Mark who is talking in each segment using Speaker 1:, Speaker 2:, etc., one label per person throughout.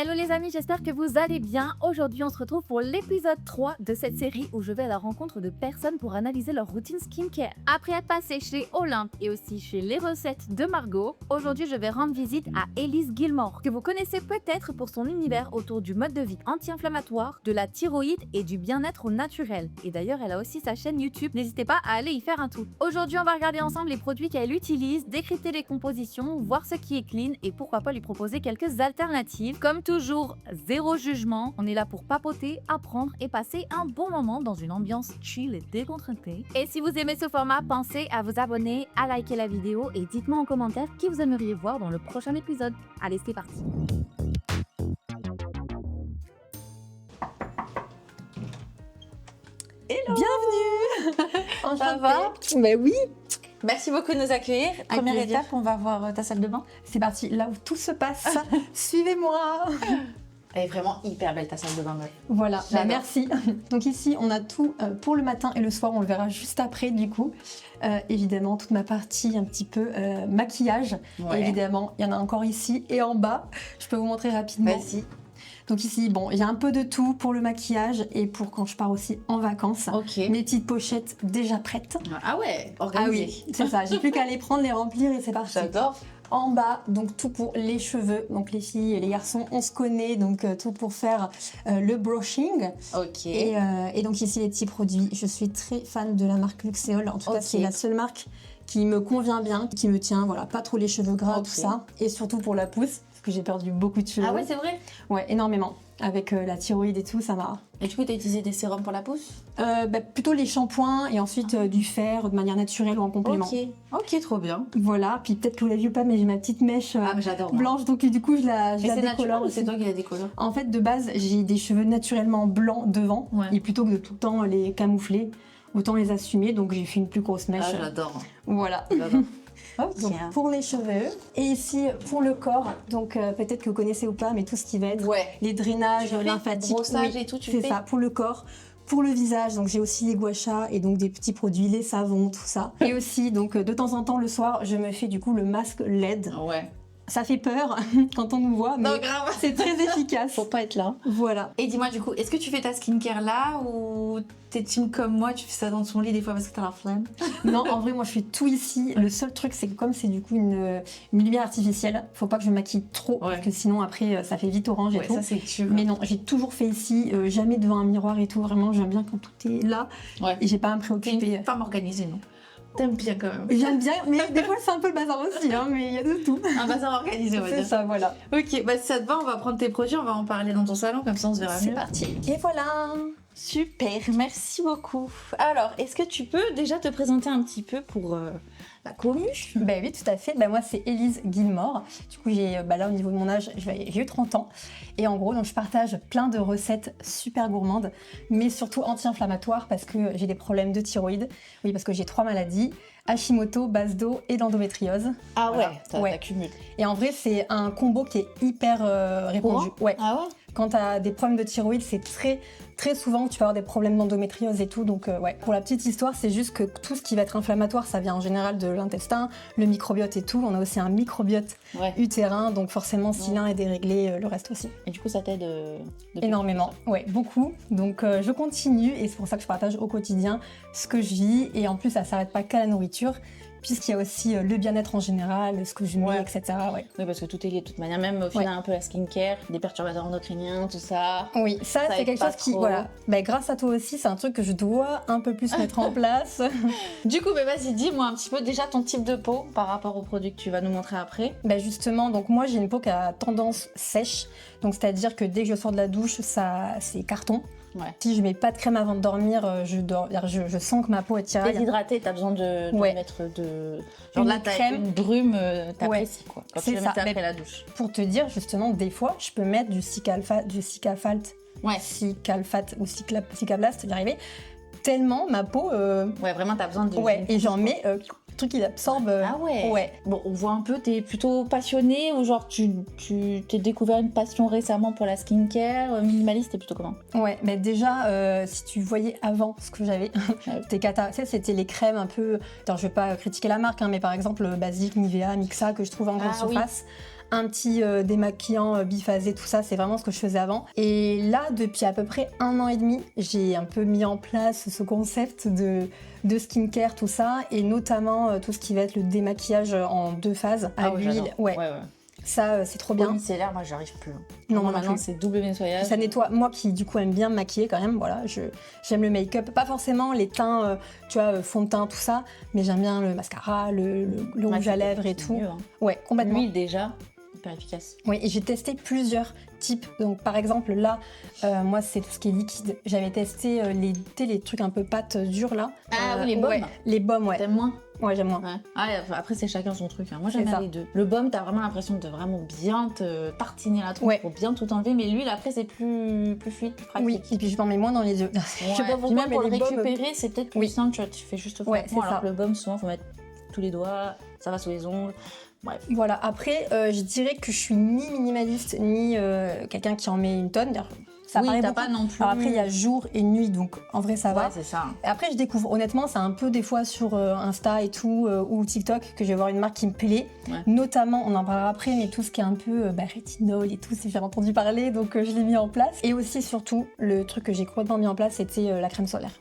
Speaker 1: Hello les amis, j'espère que vous allez bien. Aujourd'hui, on se retrouve pour l'épisode 3 de cette série où je vais à la rencontre de personnes pour analyser leur routine skincare. Après être passé chez Olympe et aussi chez Les Recettes de Margot, aujourd'hui je vais rendre visite à Élise Gilmore, que vous connaissez peut-être pour son univers autour du mode de vie anti-inflammatoire, de la thyroïde et du bien-être au naturel. Et d'ailleurs, elle a aussi sa chaîne YouTube, n'hésitez pas à aller y faire un tour. Aujourd'hui, on va regarder ensemble les produits qu'elle utilise, décrypter les compositions, voir ce qui est clean et pourquoi pas lui proposer quelques alternatives. Comme toujours, zéro jugement, on est là pour papoter, apprendre et passer un bon moment dans une ambiance chill et décontractée. Et si vous aimez ce format, pensez à vous abonner, à liker la vidéo et dites-moi en commentaire qui vous aimeriez voir dans le prochain épisode. Allez, c'est parti.
Speaker 2: Hello.
Speaker 3: Bienvenue.
Speaker 2: Ça va?
Speaker 3: Ben oui.
Speaker 2: Merci beaucoup de nous accueillir. Première
Speaker 3: plaisir.
Speaker 2: étape, on va voir ta salle de bain.
Speaker 3: C'est parti, là où tout se passe. Suivez-moi.
Speaker 2: Elle est vraiment hyper belle ta salle de bain, meuf.
Speaker 3: Voilà,
Speaker 2: J'adore.
Speaker 3: merci. Donc ici, on a tout pour le matin et le soir. On le verra juste après, du coup. Évidemment, toute ma partie un petit peu maquillage.
Speaker 2: Ouais.
Speaker 3: Et évidemment, il y en a encore ici et en bas. Je peux vous montrer rapidement.
Speaker 2: Vas-y.
Speaker 3: Donc ici, bon, il y a un peu de tout pour le maquillage et pour quand je pars aussi en vacances.
Speaker 2: Ok.
Speaker 3: Mes petites pochettes déjà prêtes.
Speaker 2: Ah ouais,
Speaker 3: Ah
Speaker 2: organisé.
Speaker 3: oui, c'est ça. J'ai plus qu'à les prendre, les remplir et c'est parti.
Speaker 2: J'adore.
Speaker 3: En bas, donc tout pour les cheveux. Donc les filles et les garçons, on se connaît, donc tout pour faire le brushing.
Speaker 2: Ok.
Speaker 3: Et donc ici les petits produits. Je suis très fan de la marque Luxéol. En tout cas,
Speaker 2: Ok.
Speaker 3: c'est la seule marque qui me convient bien, qui me tient, voilà, pas trop les cheveux gras,
Speaker 2: Ok.
Speaker 3: tout ça. Et surtout pour la pousse, parce que j'ai perdu beaucoup de cheveux.
Speaker 2: Ah ouais, c'est vrai.
Speaker 3: Ouais, énormément. Avec la thyroïde et tout, ça m'a...
Speaker 2: Et du coup, t'as utilisé des sérums pour la pousse?
Speaker 3: Plutôt les shampoings et ensuite du fer de manière naturelle ou en complément.
Speaker 2: Ok. Ok, trop bien.
Speaker 3: Voilà, puis peut-être que vous l'avez vu ou pas, mais j'ai ma petite mèche
Speaker 2: Ah, mais j'adore. moi.
Speaker 3: blanche, donc du coup je la
Speaker 2: Et c'est
Speaker 3: décolore
Speaker 2: naturel ou
Speaker 3: aussi.
Speaker 2: c'est toi qui la décolore?
Speaker 3: En fait, de base, j'ai des cheveux naturellement blancs devant,
Speaker 2: Ouais.
Speaker 3: et plutôt que de tout le temps les camoufler, autant les assumer, donc j'ai fait une plus grosse mèche.
Speaker 2: Ah, j'adore.
Speaker 3: Voilà.
Speaker 2: J'adore. Ok.
Speaker 3: Donc pour les cheveux, et ici pour le corps, donc peut-être que vous connaissez ou pas, mais tout ce qui va être
Speaker 2: Ouais.
Speaker 3: les drainages
Speaker 2: Tu fais
Speaker 3: lymphatiques.
Speaker 2: brossage et tout, tu
Speaker 3: c'est
Speaker 2: fais?
Speaker 3: ça, pour le corps. Pour le visage, donc j'ai aussi les gua sha et donc des petits produits, les savons, tout ça. Et aussi, donc de temps en temps le soir, je me fais du coup le masque LED.
Speaker 2: Ouais.
Speaker 3: Ça fait peur quand on nous voit, mais
Speaker 2: Non, grave.
Speaker 3: c'est très efficace.
Speaker 2: Faut pas être là.
Speaker 3: Voilà.
Speaker 2: Et dis-moi du coup, est-ce que tu fais ta skincare là ou t'es team comme moi, tu fais ça dans ton lit des fois parce que t'as la flemme?
Speaker 3: Non, en vrai, moi je fais tout ici. Le seul truc, c'est que comme c'est du coup une lumière artificielle, faut pas que je me maquille trop,
Speaker 2: Ouais.
Speaker 3: parce que sinon après ça fait vite orange et
Speaker 2: Ouais,
Speaker 3: tout.
Speaker 2: ça c'est sûr.
Speaker 3: Mais non, j'ai toujours fait ici, jamais devant un miroir et tout. Vraiment, j'aime bien quand tout est là
Speaker 2: Ouais.
Speaker 3: et j'ai pas à me
Speaker 2: T'es
Speaker 3: préoccuper.
Speaker 2: une femme organisée, non? T'aimes bien quand même.
Speaker 3: J'aime bien, mais des fois c'est un peu le bazar aussi, hein, mais il y a de tout.
Speaker 2: Un bazar organisé, on va
Speaker 3: C'est
Speaker 2: dire.
Speaker 3: ça, voilà.
Speaker 2: Ok, bah si ça te va, on va prendre tes produits, on va en parler dans ton salon, comme ça on se verra
Speaker 3: C'est
Speaker 2: mieux.
Speaker 3: parti. Et voilà.
Speaker 2: Super, merci beaucoup. Alors, est-ce que tu peux déjà te présenter un petit peu pour la commu?
Speaker 3: Ben oui, tout à fait. Ben moi, c'est Élise Gilmore. Du coup, là, au niveau de mon âge, j'ai eu 30 ans. Et en gros, donc, je partage plein de recettes super gourmandes, mais surtout anti-inflammatoires parce que j'ai des problèmes de thyroïde. Oui, parce que j'ai 3 maladies. Hashimoto, base d'eau et l'endométriose.
Speaker 2: Ah
Speaker 3: Voilà. Ouais.
Speaker 2: t'accumules.
Speaker 3: Et en vrai, c'est un combo qui est hyper répandu. Ouais.
Speaker 2: Ah ouais?
Speaker 3: Quand tu as des problèmes de thyroïde, c'est très souvent que tu vas avoir des problèmes d'endométriose et tout. Donc, ouais. Pour la petite histoire, c'est juste que tout ce qui va être inflammatoire, ça vient en général de l'intestin, le microbiote et tout. On a aussi un microbiote
Speaker 2: Ouais.
Speaker 3: utérin. Donc, forcément, si
Speaker 2: Ouais.
Speaker 3: l'un est déréglé, le reste aussi.
Speaker 2: Et du coup, ça t'aide
Speaker 3: Énormément. Ouais, beaucoup. Donc, je continue et c'est pour ça que je partage au quotidien ce que je vis. Et en plus, ça s'arrête pas qu'à la nourriture, puisqu'il y a aussi le bien-être en général, ce que je mets,
Speaker 2: Ouais.
Speaker 3: etc. Ouais.
Speaker 2: Oui, parce que tout est lié de toute manière, même au final, un peu la skincare, des perturbateurs endocriniens, tout ça.
Speaker 3: Oui, ça c'est
Speaker 2: aide
Speaker 3: quelque
Speaker 2: pas
Speaker 3: chose qui,
Speaker 2: trop.
Speaker 3: voilà, grâce à toi aussi, c'est un truc que je dois un peu plus mettre en place.
Speaker 2: Du coup, vas-y, dis-moi un petit peu déjà ton type de peau par rapport aux produits que tu vas nous montrer après.
Speaker 3: Justement, donc moi j'ai une peau qui a tendance sèche, donc c'est-à-dire que dès que je sors de la douche, ça c'est carton.
Speaker 2: Ouais.
Speaker 3: Si je mets pas de crème avant de dormir, je sens que ma peau est tiraille.
Speaker 2: Déshydraté, t'as besoin de
Speaker 3: Ouais.
Speaker 2: mettre de...
Speaker 3: Une
Speaker 2: là, t'as
Speaker 3: crème.
Speaker 2: une brume, t'apprécies quoi, quand
Speaker 3: C'est
Speaker 2: tu le
Speaker 3: ça.
Speaker 2: mets après
Speaker 3: Mais-
Speaker 2: la douche.
Speaker 3: Pour te dire justement, des fois, je peux mettre du Cicalfate
Speaker 2: Ouais.
Speaker 3: ou Cicablast, j'y arrivais. Tellement ma peau,
Speaker 2: Ouais, vraiment, t'as besoin de...
Speaker 3: ouais, et j'en mets truc qui absorbe.
Speaker 2: Ah ouais.
Speaker 3: Ouais.
Speaker 2: Bon, on voit un peu, t'es plutôt passionnée ou genre tu t'es découvert une passion récemment pour la skincare, minimaliste, t'es plutôt comment?
Speaker 3: Ouais, mais déjà, si tu voyais avant ce que j'avais, c'était cata. Tu sais, c'était les crèmes un peu. Alors, je vais pas critiquer la marque, hein, mais par exemple, Basique, Nivea, Mixa, que je trouve en grande
Speaker 2: Ah oui.
Speaker 3: surface. un petit démaquillant biphasé, tout ça, c'est vraiment ce que je faisais avant. Et là, depuis à peu près 1 an et demi, j'ai un peu mis en place ce concept de skincare, tout ça, et notamment tout ce qui va être le démaquillage en 2 phases à l'huile.
Speaker 2: j'adore.
Speaker 3: Ouais. Ça, c'est trop bien.
Speaker 2: Baume micellaire, moi j'arrive plus.
Speaker 3: Non,
Speaker 2: moi
Speaker 3: moi non
Speaker 2: maintenant
Speaker 3: plus.
Speaker 2: c'est double nettoyage.
Speaker 3: Ça nettoie. Moi qui du coup aime bien me maquiller quand même, voilà, j'aime le make-up. Pas forcément les teints, tu vois, fond de teint, tout ça, mais j'aime bien le mascara, le rouge à lèvres et tout.
Speaker 2: Mieux, hein.
Speaker 3: Ouais, complètement.
Speaker 2: L'huile déjà, hyper efficace.
Speaker 3: Oui, et j'ai testé plusieurs types. Donc par exemple là, moi c'est tout ce qui est liquide. J'avais testé les trucs un peu pâte dure là.
Speaker 2: Ah oui, les baumes.
Speaker 3: Ouais, les baumes, ouais.
Speaker 2: T'aimes moins?
Speaker 3: Ouais, j'aime moins.
Speaker 2: Ouais. Ah, après c'est chacun son truc. Hein. Moi j'aime
Speaker 3: C'est
Speaker 2: bien
Speaker 3: ça.
Speaker 2: les deux. Le baume, t'as vraiment l'impression de vraiment bien te tartiner la tronche
Speaker 3: Ouais.
Speaker 2: pour bien tout enlever. Mais l'huile après c'est plus fluide, plus pratique.
Speaker 3: Oui, et puis je m'en mets moins dans les yeux. Je sais pas
Speaker 2: Puis
Speaker 3: pourquoi,
Speaker 2: même
Speaker 3: mais
Speaker 2: pour le
Speaker 3: les baumes-
Speaker 2: récupérer, c'est peut-être plus
Speaker 3: Oui.
Speaker 2: simple. Tu fais juste
Speaker 3: Ouais,
Speaker 2: frottement,
Speaker 3: c'est
Speaker 2: alors
Speaker 3: ça.
Speaker 2: que le baume, souvent faut mettre tous les doigts, ça va sous les ongles. Bref.
Speaker 3: Voilà, après, je dirais que je suis ni minimaliste, ni quelqu'un qui en met une tonne. Ça
Speaker 2: oui,
Speaker 3: paraît
Speaker 2: t'as
Speaker 3: beaucoup.
Speaker 2: pas non plus.
Speaker 3: Alors après, il y a jour et nuit, donc en vrai, ça
Speaker 2: Ouais,
Speaker 3: va.
Speaker 2: c'est ça.
Speaker 3: Et après, je découvre, honnêtement, c'est un peu des fois sur Insta et tout, ou TikTok, que je vais voir une marque qui me plaît.
Speaker 2: Ouais.
Speaker 3: Notamment, on en parlera après, mais tout ce qui est un peu rétinol et tout, si j'ai entendu parler, donc je l'ai mis en place. Et aussi, surtout, le truc que j'ai complètement mis en place, c'était la crème solaire.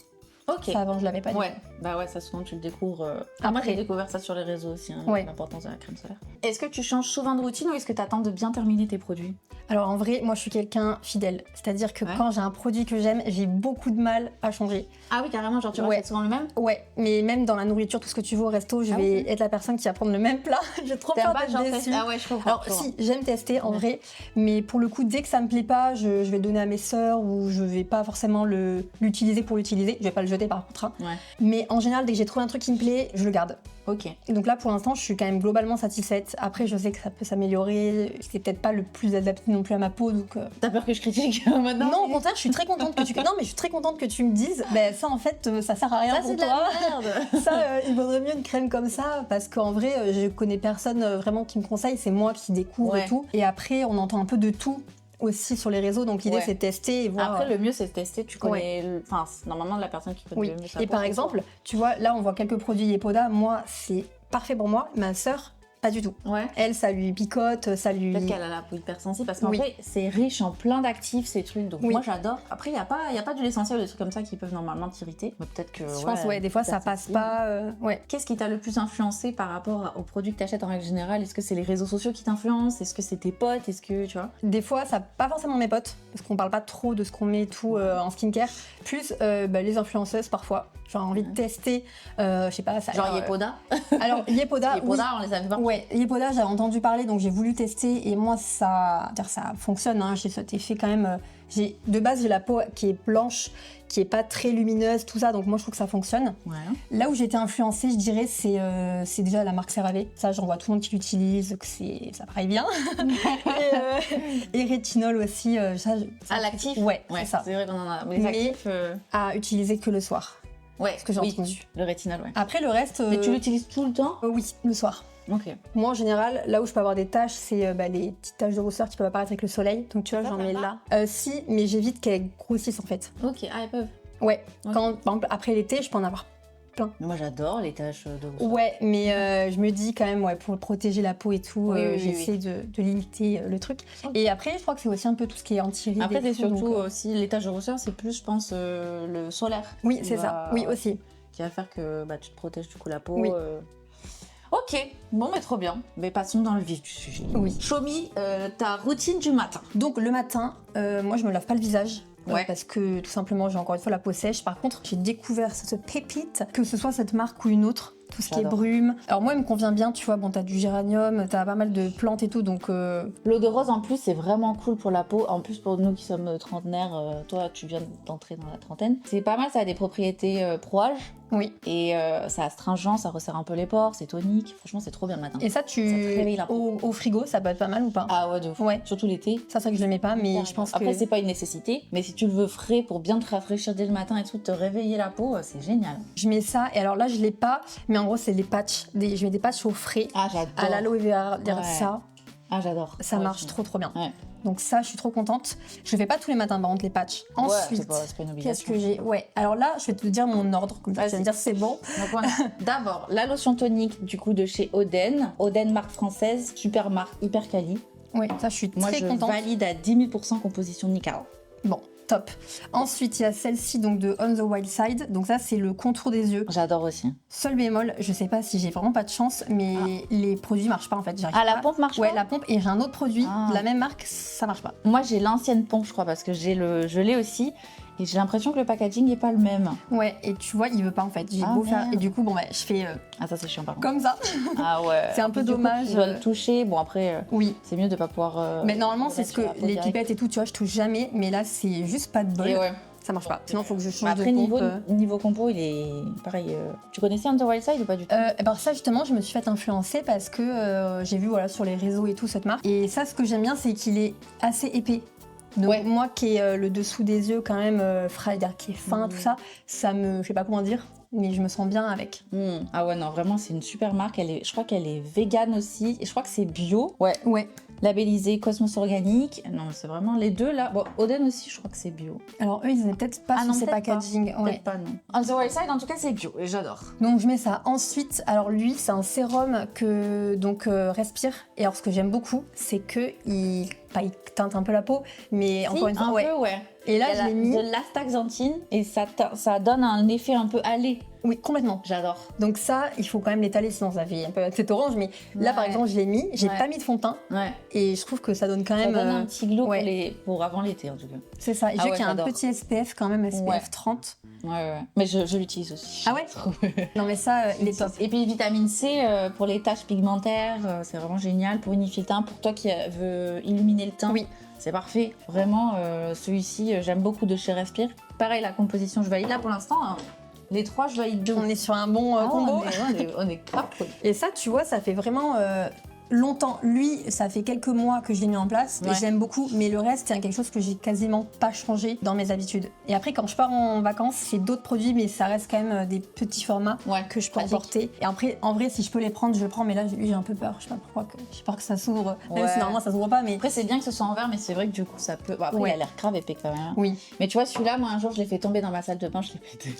Speaker 2: Ok.
Speaker 3: Ça, avant, je l'avais pas dit.
Speaker 2: Ouais, bah ouais, ça souvent tu le découvres. Moi
Speaker 3: Après.
Speaker 2: j'ai découvert ça sur les réseaux aussi, hein,
Speaker 3: Ouais.
Speaker 2: l'importance de la crème solaire. Est-ce que tu changes souvent de routine ou est-ce que tu attends de bien terminer tes produits?
Speaker 3: Alors en vrai, moi je suis quelqu'un fidèle. C'est-à-dire que
Speaker 2: Ouais.
Speaker 3: quand j'ai un produit que j'aime, j'ai beaucoup de mal à changer.
Speaker 2: Ah oui, carrément, genre tu
Speaker 3: Ouais.
Speaker 2: rachètes souvent le même?
Speaker 3: Ouais, mais même dans la nourriture, tout ce que tu veux au resto, je
Speaker 2: Ah
Speaker 3: vais
Speaker 2: ok.
Speaker 3: être la personne qui va prendre le même plat. J'ai trop
Speaker 2: T'aimes
Speaker 3: peur
Speaker 2: pas
Speaker 3: d'être
Speaker 2: genre
Speaker 3: déçue.
Speaker 2: Ah ouais, je comprends.
Speaker 3: Alors
Speaker 2: je comprends.
Speaker 3: si, j'aime tester en
Speaker 2: Ouais.
Speaker 3: vrai, mais pour le coup, dès que ça me plaît pas, je vais le donner à mes sœurs ou je vais pas forcément l'utiliser pour l'utiliser. Je vais pas le jeter par contre. Hein.
Speaker 2: Ouais.
Speaker 3: Mais en général, dès que j'ai trouvé un truc qui me plaît, je le garde.
Speaker 2: Ok.
Speaker 3: Et donc là, pour l'instant, je suis quand même globalement satisfaite. Après, je sais que ça peut s'améliorer. C'est peut-être pas le plus adapté non plus à ma peau, donc.
Speaker 2: T'as peur que je critique maintenant?
Speaker 3: Non, au contraire, je suis très contente que tu. Non, mais je suis très contente que tu me dises. Ben ça, en fait, ça sert à rien
Speaker 2: Ça
Speaker 3: pour
Speaker 2: c'est de
Speaker 3: toi.
Speaker 2: la merde.
Speaker 3: Ça, il vaudrait mieux une crème comme ça parce qu'en vrai, je connais personne vraiment qui me conseille. C'est moi qui découvre
Speaker 2: Ouais.
Speaker 3: et tout. Et après, on entend un peu de tout aussi sur les réseaux. Donc l'idée,
Speaker 2: Ouais.
Speaker 3: c'est de tester et voir.
Speaker 2: Après, le mieux c'est de tester. Tu connais. Enfin, c'est normalement la personne qui connaît
Speaker 3: Oui.
Speaker 2: le mieux sa
Speaker 3: Et
Speaker 2: peau,
Speaker 3: par
Speaker 2: c'est
Speaker 3: exemple, tu vois, là, on voit quelques produits Yepoda. Moi, c'est parfait pour moi. Ma sœur, pas du tout.
Speaker 2: toi. Ouais.
Speaker 3: Elle, ça lui picote, ça lui.
Speaker 2: Peut-être qu'elle a la peau hypersensible parce qu'en
Speaker 3: Oui.
Speaker 2: fait c'est riche en plein d'actifs ces trucs donc
Speaker 3: Oui.
Speaker 2: moi j'adore. Après il y a pas d'huile essentielle ou des trucs comme ça qui peuvent normalement t'irriter. Mais peut-être que
Speaker 3: Je pense, ouais, des fois, ça passe pas. Ouais.
Speaker 2: Qu'est-ce qui t'a le plus influencé par rapport aux produits que t'achètes en règle générale? Est-ce que c'est les réseaux sociaux qui t'influencent? Est-ce que c'est tes potes? Est-ce que tu vois?
Speaker 3: Des fois, ça pas forcément mes potes, parce qu'on parle pas trop de ce qu'on met et tout en skincare. Plus les influenceuses parfois. J'ai envie de tester, je sais pas, ça. a
Speaker 2: Genre
Speaker 3: l'air,
Speaker 2: Yepoda?
Speaker 3: Alors Yepoda,
Speaker 2: Yepoda on les a vu voir.
Speaker 3: Ouais, Yepoda, j'avais entendu parler, donc j'ai voulu tester et moi ça fonctionne. Hein, j'ai cet effet quand même. De base, j'ai la peau qui est blanche, qui est pas très lumineuse, tout ça, donc moi je trouve que ça fonctionne.
Speaker 2: Ouais.
Speaker 3: Là où j'ai été influencée, je dirais, c'est déjà la marque CeraVe. Ça, j'en vois tout le monde qui l'utilise, que ça paraît bien. et rétinol aussi.
Speaker 2: Ah l'actif?
Speaker 3: Ouais,
Speaker 2: Ouais,
Speaker 3: c'est ça.
Speaker 2: c'est vrai qu'on en a. Mais les
Speaker 3: Mais-
Speaker 2: actifs.
Speaker 3: À utiliser que le soir.
Speaker 2: Ouais,
Speaker 3: ce que j'ai
Speaker 2: oui,
Speaker 3: entendu.
Speaker 2: Le rétinol, ouais.
Speaker 3: Après, le reste.
Speaker 2: Mais tu l'utilises tout le temps?
Speaker 3: Oui, le soir.
Speaker 2: Ok.
Speaker 3: Moi, en général, là où je peux avoir des taches, c'est les petites taches de rousseur qui peuvent apparaître avec le soleil. Donc, tu vois,
Speaker 2: Ça,
Speaker 3: j'en
Speaker 2: ça
Speaker 3: mets
Speaker 2: va
Speaker 3: là. Si, mais j'évite qu'elles grossissent en fait.
Speaker 2: Ok, ah elles peuvent.
Speaker 3: Ouais.
Speaker 2: Ok.
Speaker 3: Quand, par exemple, après l'été, je peux en avoir.
Speaker 2: Mais moi j'adore les taches de rousseur.
Speaker 3: Ouais, mais je me dis quand même, ouais, pour protéger la peau et tout,
Speaker 2: Oui, oui,
Speaker 3: j'essaie de limiter le truc.
Speaker 2: Ok.
Speaker 3: Et après, je crois que c'est aussi un peu tout ce qui est anti-rides.
Speaker 2: Après,
Speaker 3: et
Speaker 2: c'est
Speaker 3: tout,
Speaker 2: surtout
Speaker 3: donc,
Speaker 2: aussi les taches de rousseur, c'est plus, je pense, le solaire.
Speaker 3: Oui,
Speaker 2: qui
Speaker 3: c'est
Speaker 2: va-
Speaker 3: ça. Oui, aussi.
Speaker 2: Qui va faire que tu te protèges du coup la peau.
Speaker 3: Oui.
Speaker 2: Ok, bon, mais trop bien. Mais passons dans le vif du sujet.
Speaker 3: Oui.
Speaker 2: Shomi, ta routine du matin.
Speaker 3: Donc, le matin, moi, je me lave pas le visage.
Speaker 2: Ouais.
Speaker 3: Parce que tout simplement j'ai encore une fois la peau sèche. Par contre, j'ai découvert cette pépite, que ce soit cette marque ou une autre, tout ce qui est
Speaker 2: J'adore.
Speaker 3: brume. Alors moi, il me convient bien, tu vois, bon, t'as du géranium, t'as pas mal de plantes et tout, donc
Speaker 2: L'eau de rose en plus, c'est vraiment cool pour la peau. En plus, pour nous qui sommes trentenaires, toi tu viens d'entrer dans la trentaine. C'est pas mal, ça a des propriétés pro-âge.
Speaker 3: oui.
Speaker 2: Et ça astringent, ça resserre un peu les pores, c'est tonique. Franchement, c'est trop bien le matin.
Speaker 3: Et ça,
Speaker 2: Ça te réveille la peau.
Speaker 3: au frigo, ça peut être pas mal ou pas?
Speaker 2: Ah ouais, de ouf.
Speaker 3: Ouais.
Speaker 2: Surtout l'été.
Speaker 3: Ça, c'est vrai que je le mets pas, mais je pense que...
Speaker 2: Après, c'est pas une nécessité, mais si tu le veux frais pour bien te rafraîchir dès le matin et tout, te réveiller la peau, c'est génial.
Speaker 3: Je mets ça, et alors là, je l'ai pas, mais en gros, c'est les patchs. Je mets des patchs au frais,
Speaker 2: Ah, j'adore.
Speaker 3: à l'aloe vera,
Speaker 2: Ouais.
Speaker 3: ça.
Speaker 2: Ah, j'adore.
Speaker 3: Ça
Speaker 2: Ouais,
Speaker 3: marche
Speaker 2: je-
Speaker 3: trop bien.
Speaker 2: Ouais.
Speaker 3: Donc ça, je suis trop contente. Je fais pas tous les matins, par contre, les patchs. Ensuite,
Speaker 2: c'est pas une
Speaker 3: qu'est-ce
Speaker 2: obligation.
Speaker 3: que j'ai? Ouais, alors là, je vais te dire mon ordre, comme ça tu vas me dire c'est bon.
Speaker 2: Donc voilà. D'abord, la lotion tonique du coup de chez Oden. Oden, marque française, super marque, hyper quali.
Speaker 3: Ouais, ça, je suis
Speaker 2: Moi,
Speaker 3: très
Speaker 2: je
Speaker 3: contente.
Speaker 2: valide à 10 000% composition nickel.
Speaker 3: Bon, top. Ensuite, il y a celle-ci donc de On the Wild Side. Donc ça, c'est le contour des yeux.
Speaker 2: J'adore aussi.
Speaker 3: Seul bémol, je sais pas si j'ai vraiment pas de chance, mais les produits marchent pas en fait. J'arrive
Speaker 2: Ah, la
Speaker 3: pas.
Speaker 2: pompe marche
Speaker 3: Ouais,
Speaker 2: pas
Speaker 3: la pompe. Et j'ai un autre produit
Speaker 2: Ah.
Speaker 3: de la même marque, ça marche pas.
Speaker 2: Moi, j'ai l'ancienne pompe, je crois, parce que je l'ai aussi. Et j'ai l'impression que le packaging n'est pas le même.
Speaker 3: Ouais, et tu vois, il veut pas en fait. J'ai
Speaker 2: Ah,
Speaker 3: beau faire.
Speaker 2: merde.
Speaker 3: Et du coup, bon, bah, je fais
Speaker 2: Ah, ça, c'est chiant, par contre.
Speaker 3: comme ça.
Speaker 2: Ah ouais.
Speaker 3: C'est un peu
Speaker 2: Du coup,
Speaker 3: dommage.
Speaker 2: tu dois le toucher. Bon, après,
Speaker 3: Oui.
Speaker 2: c'est mieux de pas pouvoir.
Speaker 3: Mais normalement,
Speaker 2: le
Speaker 3: c'est
Speaker 2: mettre
Speaker 3: ce que
Speaker 2: sur la peau
Speaker 3: les
Speaker 2: direct.
Speaker 3: pipettes et tout, tu vois, je touche jamais. Mais là, c'est juste pas de bol.
Speaker 2: Et ouais.
Speaker 3: Ça marche pas. Sinon, faut que je change
Speaker 2: Après,
Speaker 3: de pompe.
Speaker 2: niveau compo, il est pareil. Tu connaissais Under Wild Side ou pas du tout?
Speaker 3: Et ben ça justement je me suis fait influencer parce que j'ai vu voilà sur les réseaux et tout cette marque et ça ce que j'aime bien c'est qu'il est assez épais. Donc
Speaker 2: Ouais.
Speaker 3: moi qui ai le dessous des yeux quand même qui est fin tout ça, ça me je sais pas comment dire mais je me sens bien avec.
Speaker 2: Ah ouais, non, vraiment, c'est une super marque. Je crois qu'elle est vegan aussi. Et je crois que c'est bio. Ouais.
Speaker 3: Ouais.
Speaker 2: Labellisé Cosmos Organique. Non, c'est vraiment les deux là. Bon, Oden aussi, je crois que c'est bio.
Speaker 3: Alors eux ils avaient peut-être pas
Speaker 2: Ah
Speaker 3: sur
Speaker 2: non,
Speaker 3: ces
Speaker 2: peut-être
Speaker 3: packaging. Ouais.
Speaker 2: Peut-être pas, non. On the Wild Side, en tout cas, c'est bio. Et j'adore.
Speaker 3: Donc je mets ça. Ensuite, alors lui, c'est un sérum que donc respire. Et alors ce que j'aime beaucoup, c'est que il teinte un peu la peau, mais encore une fois,
Speaker 2: un
Speaker 3: ouais.
Speaker 2: peu, ouais.
Speaker 3: Et là,
Speaker 2: Il y a
Speaker 3: je l'ai mis.
Speaker 2: de l'astaxanthine et ça donne un effet un peu allé.
Speaker 3: Oui, complètement.
Speaker 2: J'adore.
Speaker 3: Donc ça, il faut quand même l'étaler, sinon ça fait un peu tête orange. Mais là, par
Speaker 2: Ouais.
Speaker 3: exemple, je l'ai mis. J'ai
Speaker 2: Ouais.
Speaker 3: pas mis de fond de teint
Speaker 2: Ouais.
Speaker 3: et je trouve que ça donne quand
Speaker 2: Ça
Speaker 3: même.
Speaker 2: donne un petit glow
Speaker 3: ouais.
Speaker 2: pour avant l'été, en tout cas.
Speaker 3: C'est ça. Et
Speaker 2: Ah
Speaker 3: je sais
Speaker 2: ouais,
Speaker 3: qu'il y a un
Speaker 2: j'adore.
Speaker 3: petit SPF quand même, SPF
Speaker 2: Ouais.
Speaker 3: 30.
Speaker 2: Ouais. Mais je l'utilise aussi.
Speaker 3: Ah ouais. Non mais ça, il est top.
Speaker 2: Et puis vitamine C pour les taches pigmentaires, c'est vraiment génial pour unifier le teint. Pour toi qui veut illuminer le teint,
Speaker 3: Oui.
Speaker 2: c'est parfait. Vraiment, celui-ci, j'aime beaucoup de chez Respire. Pareil, la composition, je valide. Là, pour l'instant, hein, les trois, je valide deux.
Speaker 3: On est sur un bon combo.
Speaker 2: On est grave cool.
Speaker 3: Et ça, tu vois, ça fait vraiment longtemps. Lui, ça fait quelques mois que je l'ai mis en place et
Speaker 2: Ouais.
Speaker 3: j'aime beaucoup. Mais le reste, c'est quelque chose que j'ai quasiment pas changé dans mes habitudes. Et après, quand je pars en vacances, j'ai d'autres produits, mais ça reste quand même des petits formats
Speaker 2: Ouais,
Speaker 3: que je peux
Speaker 2: pratique.
Speaker 3: emporter. Et après, en vrai, si je peux les prendre, je le prends. Mais là, lui, j'ai un peu peur. Je sais pas pourquoi. J'ai peur que ça s'ouvre. Même
Speaker 2: Ouais.
Speaker 3: si normalement, ça s'ouvre pas. Mais
Speaker 2: Après, c'est bien que ce soit en verre, mais c'est vrai que du coup, ça peut. Bon, après,
Speaker 3: Ouais.
Speaker 2: il a l'air grave épais quand même.
Speaker 3: oui.
Speaker 2: Mais tu vois, celui-là, moi, un jour, je l'ai fait tomber dans ma salle de bain, je l'ai pété.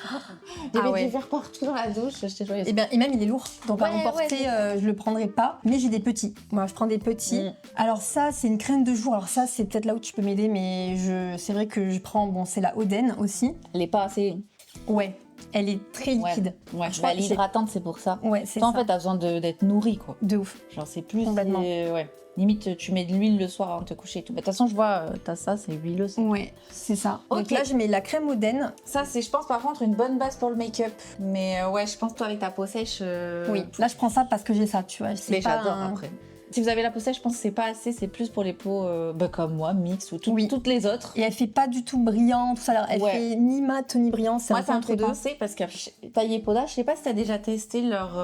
Speaker 2: Il y avait
Speaker 3: ouais.
Speaker 2: du verre partout dans la douche, j'étais joyeuse.
Speaker 3: Et, bien, et même, il est lourd. Donc, à
Speaker 2: Ouais,
Speaker 3: emporter,
Speaker 2: ouais,
Speaker 3: je le prendrai pas. Mais j'ai des petits. Moi, je prends des petits. Alors, ça, c'est une crème de jour. Alors, ça, c'est peut-être là où tu peux m'aider. Mais c'est vrai que je prends. Bon, c'est la Oden aussi.
Speaker 2: Elle est pas assez.
Speaker 3: Ouais. Elle est très liquide.
Speaker 2: Ouais,
Speaker 3: Je
Speaker 2: bah,
Speaker 3: crois que
Speaker 2: l'hydratante, c'est pour ça.
Speaker 3: Ouais, c'est
Speaker 2: Toi,
Speaker 3: ça.
Speaker 2: en fait, t'as besoin d'être nourri, quoi.
Speaker 3: De ouf.
Speaker 2: Genre, c'est plus.
Speaker 3: Complètement.
Speaker 2: Ouais. Limite, tu mets de l'huile le soir avant de te coucher et tout. Mais de toute façon, je vois, t'as ça, c'est huileux. Ça.
Speaker 3: Ouais, c'est ça. Donc
Speaker 2: Ok.
Speaker 3: là, je mets la crème Oden.
Speaker 2: Ça, c'est, je pense, par contre, une bonne base pour le make-up. Mais ouais, je pense, toi, avec ta peau sèche.
Speaker 3: Oui. Là, je prends ça parce que j'ai ça, tu vois. C'est
Speaker 2: Mais
Speaker 3: pas
Speaker 2: j'adore
Speaker 3: un-
Speaker 2: après. Si vous avez la peau sèche, je pense que c'est pas assez, c'est plus pour les peaux comme moi, mix ou
Speaker 3: Oui.
Speaker 2: toutes les autres.
Speaker 3: Et elle fait pas du tout brillant, tout ça. Alors, elle
Speaker 2: Ouais.
Speaker 3: fait ni mat ni brillant, c'est
Speaker 2: Moi,
Speaker 3: un peu
Speaker 2: ça me
Speaker 3: entre
Speaker 2: fait
Speaker 3: deux.
Speaker 2: penser parce que Taillé Poda, je sais pas si t'as déjà testé leur.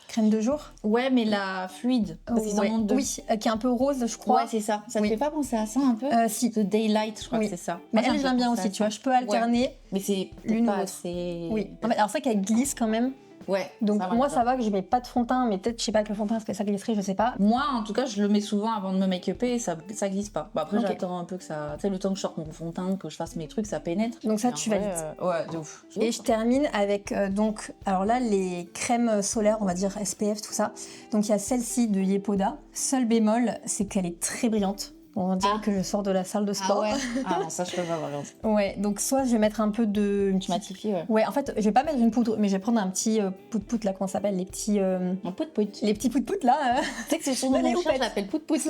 Speaker 3: Crème de jour.
Speaker 2: Ouais, mais la fluide. Parce qu'ils en
Speaker 3: Ouais.
Speaker 2: ont deux.
Speaker 3: Oui, qui est un peu rose, je crois.
Speaker 2: Ouais, c'est ça. Ça
Speaker 3: Oui.
Speaker 2: te fait pas penser à ça un peu
Speaker 3: Si.
Speaker 2: The Daylight, je crois
Speaker 3: Oui.
Speaker 2: que c'est ça.
Speaker 3: Mais
Speaker 2: Moi, ça
Speaker 3: elle,
Speaker 2: me
Speaker 3: j'aime
Speaker 2: fait
Speaker 3: bien
Speaker 2: penser
Speaker 3: aussi,
Speaker 2: à
Speaker 3: tu
Speaker 2: ça.
Speaker 3: vois. Je peux alterner.
Speaker 2: Mais c'est
Speaker 3: L'une
Speaker 2: peut-être
Speaker 3: ou
Speaker 2: pas
Speaker 3: l'autre.
Speaker 2: assez.
Speaker 3: Oui. Non, mais alors, c'est vrai qu'elle glisse quand même.
Speaker 2: Ouais.
Speaker 3: Donc, moi,
Speaker 2: va.
Speaker 3: ça va que je mets pas de fond de teint, mais peut-être, je sais pas, avec le fond de teint, est-ce que ça glisserait, je sais pas.
Speaker 2: Moi, en tout cas, je le mets souvent avant de me make-upper et ça glisse pas. Bah, après,
Speaker 3: Ok.
Speaker 2: j'attends un peu que ça. Tu sais, le temps que je sorte mon fond de teint, que je fasse mes trucs, ça pénètre.
Speaker 3: Donc, ça,
Speaker 2: Et en
Speaker 3: tu
Speaker 2: vrai,
Speaker 3: valides.
Speaker 2: Ouais, de ouf.
Speaker 3: Et je termine avec donc, alors là, les crèmes solaires, on va dire SPF, tout ça. Donc il y a celle-ci de Yepoda. Seul bémol, c'est qu'elle est très brillante. On dirait
Speaker 2: Ah.
Speaker 3: que je sors de la salle de
Speaker 2: Ah
Speaker 3: sport.
Speaker 2: ouais. Ah non, ça, je peux pas voir.
Speaker 3: Ouais, donc soit je vais mettre un peu de...
Speaker 2: Tu matifies, ouais.
Speaker 3: Ouais, en fait, je vais pas mettre une poudre, mais je vais prendre un petit pout-pout, là, comment ça s'appelle, les petits
Speaker 2: pout-pout.
Speaker 3: pout-pout, là.
Speaker 2: Tu sais que c'est sur mon
Speaker 3: Les
Speaker 2: chien, je
Speaker 3: houppettes.
Speaker 2: l'appelle pout-pout.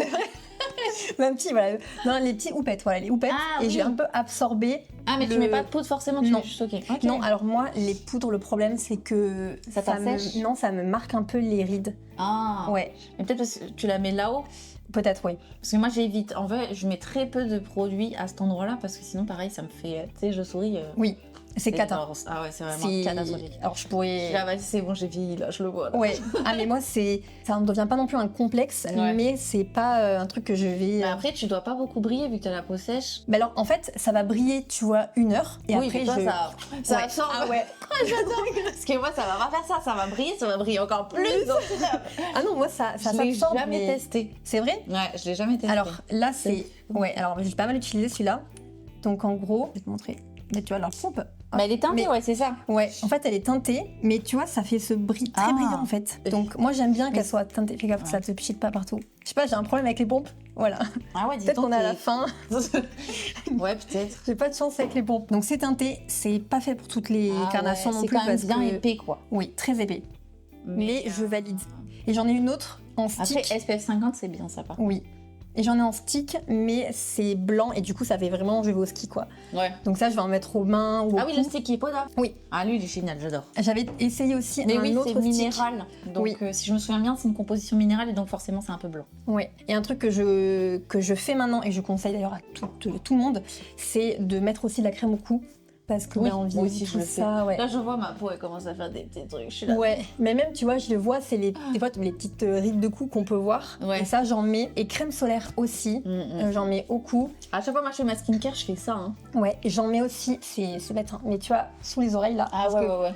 Speaker 3: Un petit, voilà. Non, les petits houpettes, voilà, les houpettes.
Speaker 2: Ah,
Speaker 3: et
Speaker 2: oui.
Speaker 3: je vais un peu absorber.
Speaker 2: Ah, mais tu
Speaker 3: Le-
Speaker 2: mets pas de poudre forcément, tu
Speaker 3: Non.
Speaker 2: mets juste ok. Ok.
Speaker 3: Non, alors moi, les poudres, le problème, c'est que...
Speaker 2: Ça t'assèche
Speaker 3: Non, ça me marque un peu les rides.
Speaker 2: Ah.
Speaker 3: Ouais,
Speaker 2: Mais peut-être parce que tu la mets là-haut.
Speaker 3: peut-être, oui.
Speaker 2: Parce que moi, j'évite. En vrai, je mets très peu de produits à cet endroit-là parce que sinon, pareil, ça me fait. Tu sais, je souris.
Speaker 3: Oui. C'est cata.
Speaker 2: Ah ouais, c'est vraiment
Speaker 3: C'est-
Speaker 2: catastrophique.
Speaker 3: Alors je pourrais.
Speaker 2: Là, vas-y, c'est bon, j'ai vieilli, là, je le vois. Là.
Speaker 3: Ouais. Ah mais moi ça ne devient pas non plus un complexe,
Speaker 2: Ouais.
Speaker 3: mais c'est pas un truc que je vais.
Speaker 2: Mais après, tu dois pas beaucoup briller vu que t'as la peau sèche.
Speaker 3: Mais alors en fait ça va briller, tu vois, 1 heure et
Speaker 2: oui,
Speaker 3: après
Speaker 2: mais toi,
Speaker 3: je.
Speaker 2: ça
Speaker 3: Ouais.
Speaker 2: absorbe.
Speaker 3: Ah ouais.
Speaker 2: Parce que moi, ça va pas faire ça va briller encore plus. Donc,
Speaker 3: Ah non, moi ça
Speaker 2: je l'ai
Speaker 3: s'absorbe.
Speaker 2: jamais
Speaker 3: mais-
Speaker 2: testé.
Speaker 3: C'est vrai.
Speaker 2: Ouais, je l'ai jamais testé.
Speaker 3: Alors là c'est. Ouais. Alors j'ai pas mal utilisé celui-là. Donc en gros, je vais te montrer. Là, tu vois leur pompe.
Speaker 2: Mais elle est teintée,
Speaker 3: Mais-
Speaker 2: ouais, c'est ça.
Speaker 3: Ouais, en fait elle est teintée, mais tu vois ça fait ce très
Speaker 2: Ah.
Speaker 3: brillant en fait. Donc moi j'aime bien
Speaker 2: Mais-
Speaker 3: qu'elle soit teintée. Fais gaffe que ça te pchite pas partout. Je sais pas, j'ai un problème avec les pompes. Voilà.
Speaker 2: Ah ouais, dis
Speaker 3: Peut-être
Speaker 2: donc,
Speaker 3: qu'on est à la fin.
Speaker 2: Ouais, peut-être.
Speaker 3: J'ai pas de chance avec les pompes. Donc c'est teinté, c'est pas fait pour toutes les
Speaker 2: Ah
Speaker 3: carnations
Speaker 2: ouais,
Speaker 3: non
Speaker 2: c'est
Speaker 3: plus
Speaker 2: quand même
Speaker 3: parce
Speaker 2: bien
Speaker 3: que
Speaker 2: épais, quoi.
Speaker 3: oui, très épais. Mais je valide. Et j'en ai une autre en stick.
Speaker 2: Après, SPF 50, c'est bien ça, pas.
Speaker 3: Oui. Et j'en ai en stick, mais c'est blanc et du coup ça fait vraiment je vais au ski quoi.
Speaker 2: Ouais.
Speaker 3: Donc ça je vais en mettre aux mains ou au
Speaker 2: Ah oui, le
Speaker 3: cou.
Speaker 2: stick qui est poda.
Speaker 3: Oui.
Speaker 2: Ah, lui, il est génial, j'adore.
Speaker 3: J'avais essayé aussi
Speaker 2: Mais
Speaker 3: un
Speaker 2: oui,
Speaker 3: autre
Speaker 2: c'est
Speaker 3: stick.
Speaker 2: minéral. Donc,
Speaker 3: Oui.
Speaker 2: si je me souviens bien, c'est une composition minérale et donc forcément, c'est un peu blanc.
Speaker 3: Ouais. Et un truc que je fais maintenant et je conseille d'ailleurs à tout le monde, c'est de mettre aussi de la crème au cou parce que
Speaker 2: Oui,
Speaker 3: on
Speaker 2: moi
Speaker 3: vieillit
Speaker 2: aussi, je
Speaker 3: tout
Speaker 2: le
Speaker 3: ça, ouais.
Speaker 2: Là, je vois ma peau, elle commence à faire des petits trucs. Je suis là.
Speaker 3: Ouais, mais même tu vois, je le vois, c'est des fois les petites rides de cou qu'on peut voir.
Speaker 2: Ouais.
Speaker 3: Et ça, j'en mets. Et crème solaire aussi, j'en mets au cou.
Speaker 2: À chaque fois, moi, je fais ma skincare, je fais ça. Hein.
Speaker 3: Ouais, et j'en mets aussi, c'est bête, hein, mais tu vois, sous les oreilles là.
Speaker 2: Ah
Speaker 3: parce
Speaker 2: ouais,
Speaker 3: que,
Speaker 2: ouais, ouais.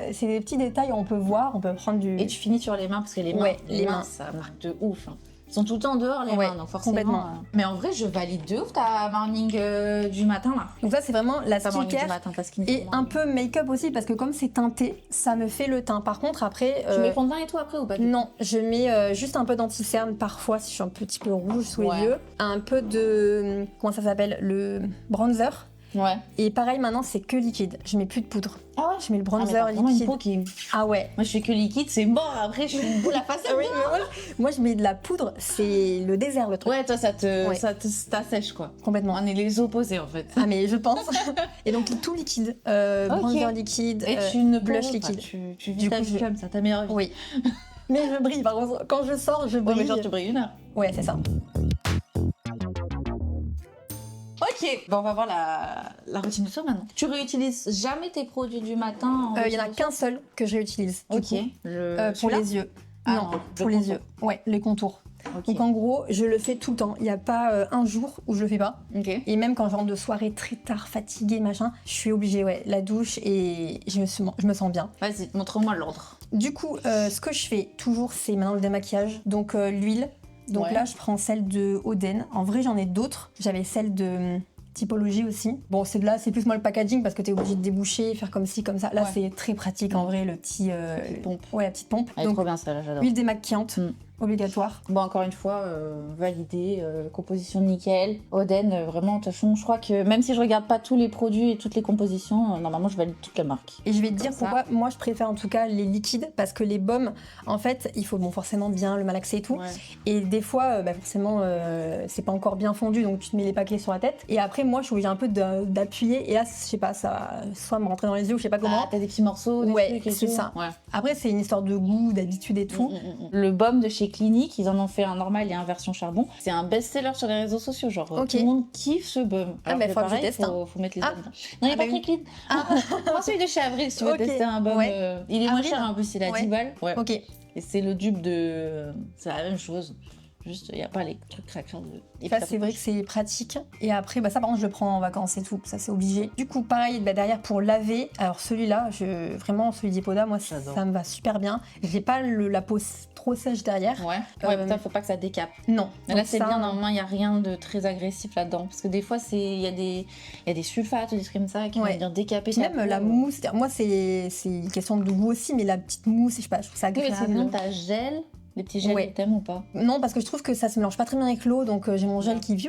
Speaker 3: bah, c'est des petits détails, on peut voir, on peut prendre du.
Speaker 2: Et tu finis sur les mains parce que les mains,
Speaker 3: Ouais,
Speaker 2: les
Speaker 3: les
Speaker 2: mains,
Speaker 3: mains.
Speaker 2: ça marque de ouf. Hein. Ils sont tout le temps dehors, les
Speaker 3: Ouais,
Speaker 2: mains, donc forcément.
Speaker 3: complètement.
Speaker 2: Mais en vrai, je valide de ouf ta morning du matin, là.
Speaker 3: Donc ça, c'est vraiment la
Speaker 2: Ta morning du
Speaker 3: skincare.
Speaker 2: matin, ta skincare.
Speaker 3: Et un peu make-up aussi, parce que comme c'est teinté, ça me fait le teint. Par contre, après.
Speaker 2: Tu mets fond de teint et tout après ou pas du tout?
Speaker 3: Non, je mets juste un peu d'anti-cerne parfois si je suis un petit peu rouge sous
Speaker 2: Ouais.
Speaker 3: les yeux. Un peu de. Comment ça s'appelle? Le bronzer.
Speaker 2: Ouais.
Speaker 3: Et pareil, maintenant, c'est que liquide. Je mets plus de poudre.
Speaker 2: Ah ouais?
Speaker 3: Je mets le
Speaker 2: Ah, mais
Speaker 3: bronzer
Speaker 2: t'as vraiment une
Speaker 3: liquide.
Speaker 2: peau qui...
Speaker 3: Ah ouais.
Speaker 2: Moi, je fais que liquide, c'est mort. Après, je suis une boule à face.
Speaker 3: Ah oui, mais moi, je mets de la poudre. C'est le désert, le truc.
Speaker 2: Ouais, toi, ça
Speaker 3: Ouais.
Speaker 2: t'assèche, quoi.
Speaker 3: Complètement.
Speaker 2: On est les opposés, en fait.
Speaker 3: Ah, mais je pense. Et donc, tout liquide. Bronzer liquide.
Speaker 2: Et tu ne
Speaker 3: blush
Speaker 2: peux pas,
Speaker 3: liquide.
Speaker 2: Tu vis
Speaker 3: Du
Speaker 2: ta
Speaker 3: coup,
Speaker 2: vie comme ça, ta meilleure vie.
Speaker 3: Oui. Mais je brille, par contre. Quand je sors, je
Speaker 2: Ouais,
Speaker 3: brille.
Speaker 2: mais genre, tu brilles 1 heure.
Speaker 3: Ouais, c'est ça.
Speaker 2: Ok. Bon, on va voir la routine de soin maintenant. Tu réutilises jamais tes produits du matin?
Speaker 3: Il y en a qu'un seul que je réutilise. du
Speaker 2: Ok.
Speaker 3: coup. Pour
Speaker 2: Celui-là?
Speaker 3: les yeux.
Speaker 2: Ah
Speaker 3: non,
Speaker 2: non,
Speaker 3: pour
Speaker 2: le
Speaker 3: les
Speaker 2: contour.
Speaker 3: yeux. Ouais, les contours.
Speaker 2: Ok.
Speaker 3: Donc en gros, je le fais tout le temps. Il n'y a pas un jour où je le fais pas.
Speaker 2: Ok.
Speaker 3: Et même quand je rentre de soirée très tard, fatiguée, machin, je suis obligée, ouais, la douche et je me sens bien.
Speaker 2: Vas-y, montre-moi l'ordre.
Speaker 3: Du coup, ce que je fais toujours, c'est maintenant le démaquillage. Donc l'huile. Donc
Speaker 2: Ouais.
Speaker 3: là, je prends celle de Oden. En vrai, j'en ai d'autres. J'avais celle de Typologie aussi. Bon, c'est plus moi le packaging parce que t'es obligé de déboucher, faire comme ci, comme ça. Là,
Speaker 2: Ouais.
Speaker 3: c'est très pratique en vrai, le petit.
Speaker 2: pompe.
Speaker 3: Ouais, la petite pompe.
Speaker 2: Elle est
Speaker 3: Donc,
Speaker 2: trop bien, ça, là, j'adore.
Speaker 3: huile démaquillante, obligatoire.
Speaker 2: Bon, encore une fois, validé, composition nickel. Oden, vraiment, de toute façon, je crois que même si je regarde pas tous les produits et toutes les compositions, normalement, je valide toute la marque.
Speaker 3: Et je vais te dire
Speaker 2: Comme ça.
Speaker 3: pourquoi moi je préfère en tout cas les liquides parce que les baumes, en fait, il faut forcément bien le malaxer et tout.
Speaker 2: Ouais.
Speaker 3: Et des fois, forcément, c'est pas encore bien fondu donc tu te mets les paquets sur la tête. Et après, moi je suis obligée un peu d'appuyer et là, je sais pas, ça va soit me rentrer dans les yeux ou je sais pas comment.
Speaker 2: Ah, t'as des petits morceaux, des
Speaker 3: Ouais,
Speaker 2: trucs et
Speaker 3: c'est
Speaker 2: tout.
Speaker 3: ça.
Speaker 2: Ouais.
Speaker 3: Après, c'est une histoire de goût, d'habitude et tout.
Speaker 2: Le baume de chez Clinique, ils en ont fait un normal et un version charbon. C'est un best-seller sur les réseaux sociaux, genre
Speaker 3: Ok.
Speaker 2: tout le monde kiffe ce baume.
Speaker 3: Ah,
Speaker 2: Alors
Speaker 3: bah,
Speaker 2: que
Speaker 3: faudra que je
Speaker 2: pareil,
Speaker 3: teste,
Speaker 2: faut mettre les
Speaker 3: Ah.
Speaker 2: autres dedans. Non, il est
Speaker 3: Ah,
Speaker 2: pas
Speaker 3: bah
Speaker 2: très
Speaker 3: oui.
Speaker 2: clean.
Speaker 3: Ah.
Speaker 2: Prends celui de chez Avril si tu veux
Speaker 3: Ok.
Speaker 2: tester un baume.
Speaker 3: Ouais.
Speaker 2: Il est moins
Speaker 3: Avril.
Speaker 2: cher en plus, il a
Speaker 3: Ouais.
Speaker 2: 10 balles. Ouais.
Speaker 3: Ok.
Speaker 2: Et c'est le dupe de. C'est la même chose. Juste, il n'y a pas les trucs craquants de. Et
Speaker 3: Ça,
Speaker 2: puis,
Speaker 3: c'est vrai que c'est pratique. Et après, ça, par contre, je le prends en vacances et tout. Ça, c'est obligé. Du coup, pareil, derrière, pour laver, alors celui-là, vraiment, celui d'Ipoda, moi,
Speaker 2: J'adore.
Speaker 3: ça me va super bien. J'ai pas la peau trop sèche derrière.
Speaker 2: Ouais, putain, faut pas que ça décape.
Speaker 3: Non.
Speaker 2: Mais là,
Speaker 3: Donc
Speaker 2: c'est
Speaker 3: ça,
Speaker 2: bien, normalement, il n'y a rien de très agressif là-dedans. Parce que des fois, il y a des sulfates ou des trucs comme ça qui vont
Speaker 3: Ouais.
Speaker 2: venir décaper.
Speaker 3: Puis
Speaker 2: ta
Speaker 3: même
Speaker 2: peau.
Speaker 3: la mousse, moi, c'est une question de goût aussi, mais la petite mousse, je sais pas, je trouve ça
Speaker 2: Oui, mais
Speaker 3: agréable.
Speaker 2: sinon, t'as gel. Les petits gels,
Speaker 3: Ouais.
Speaker 2: t'aimes ou pas?
Speaker 3: Non, parce que je trouve que ça se mélange pas très bien avec l'eau, donc j'ai mon gel qui je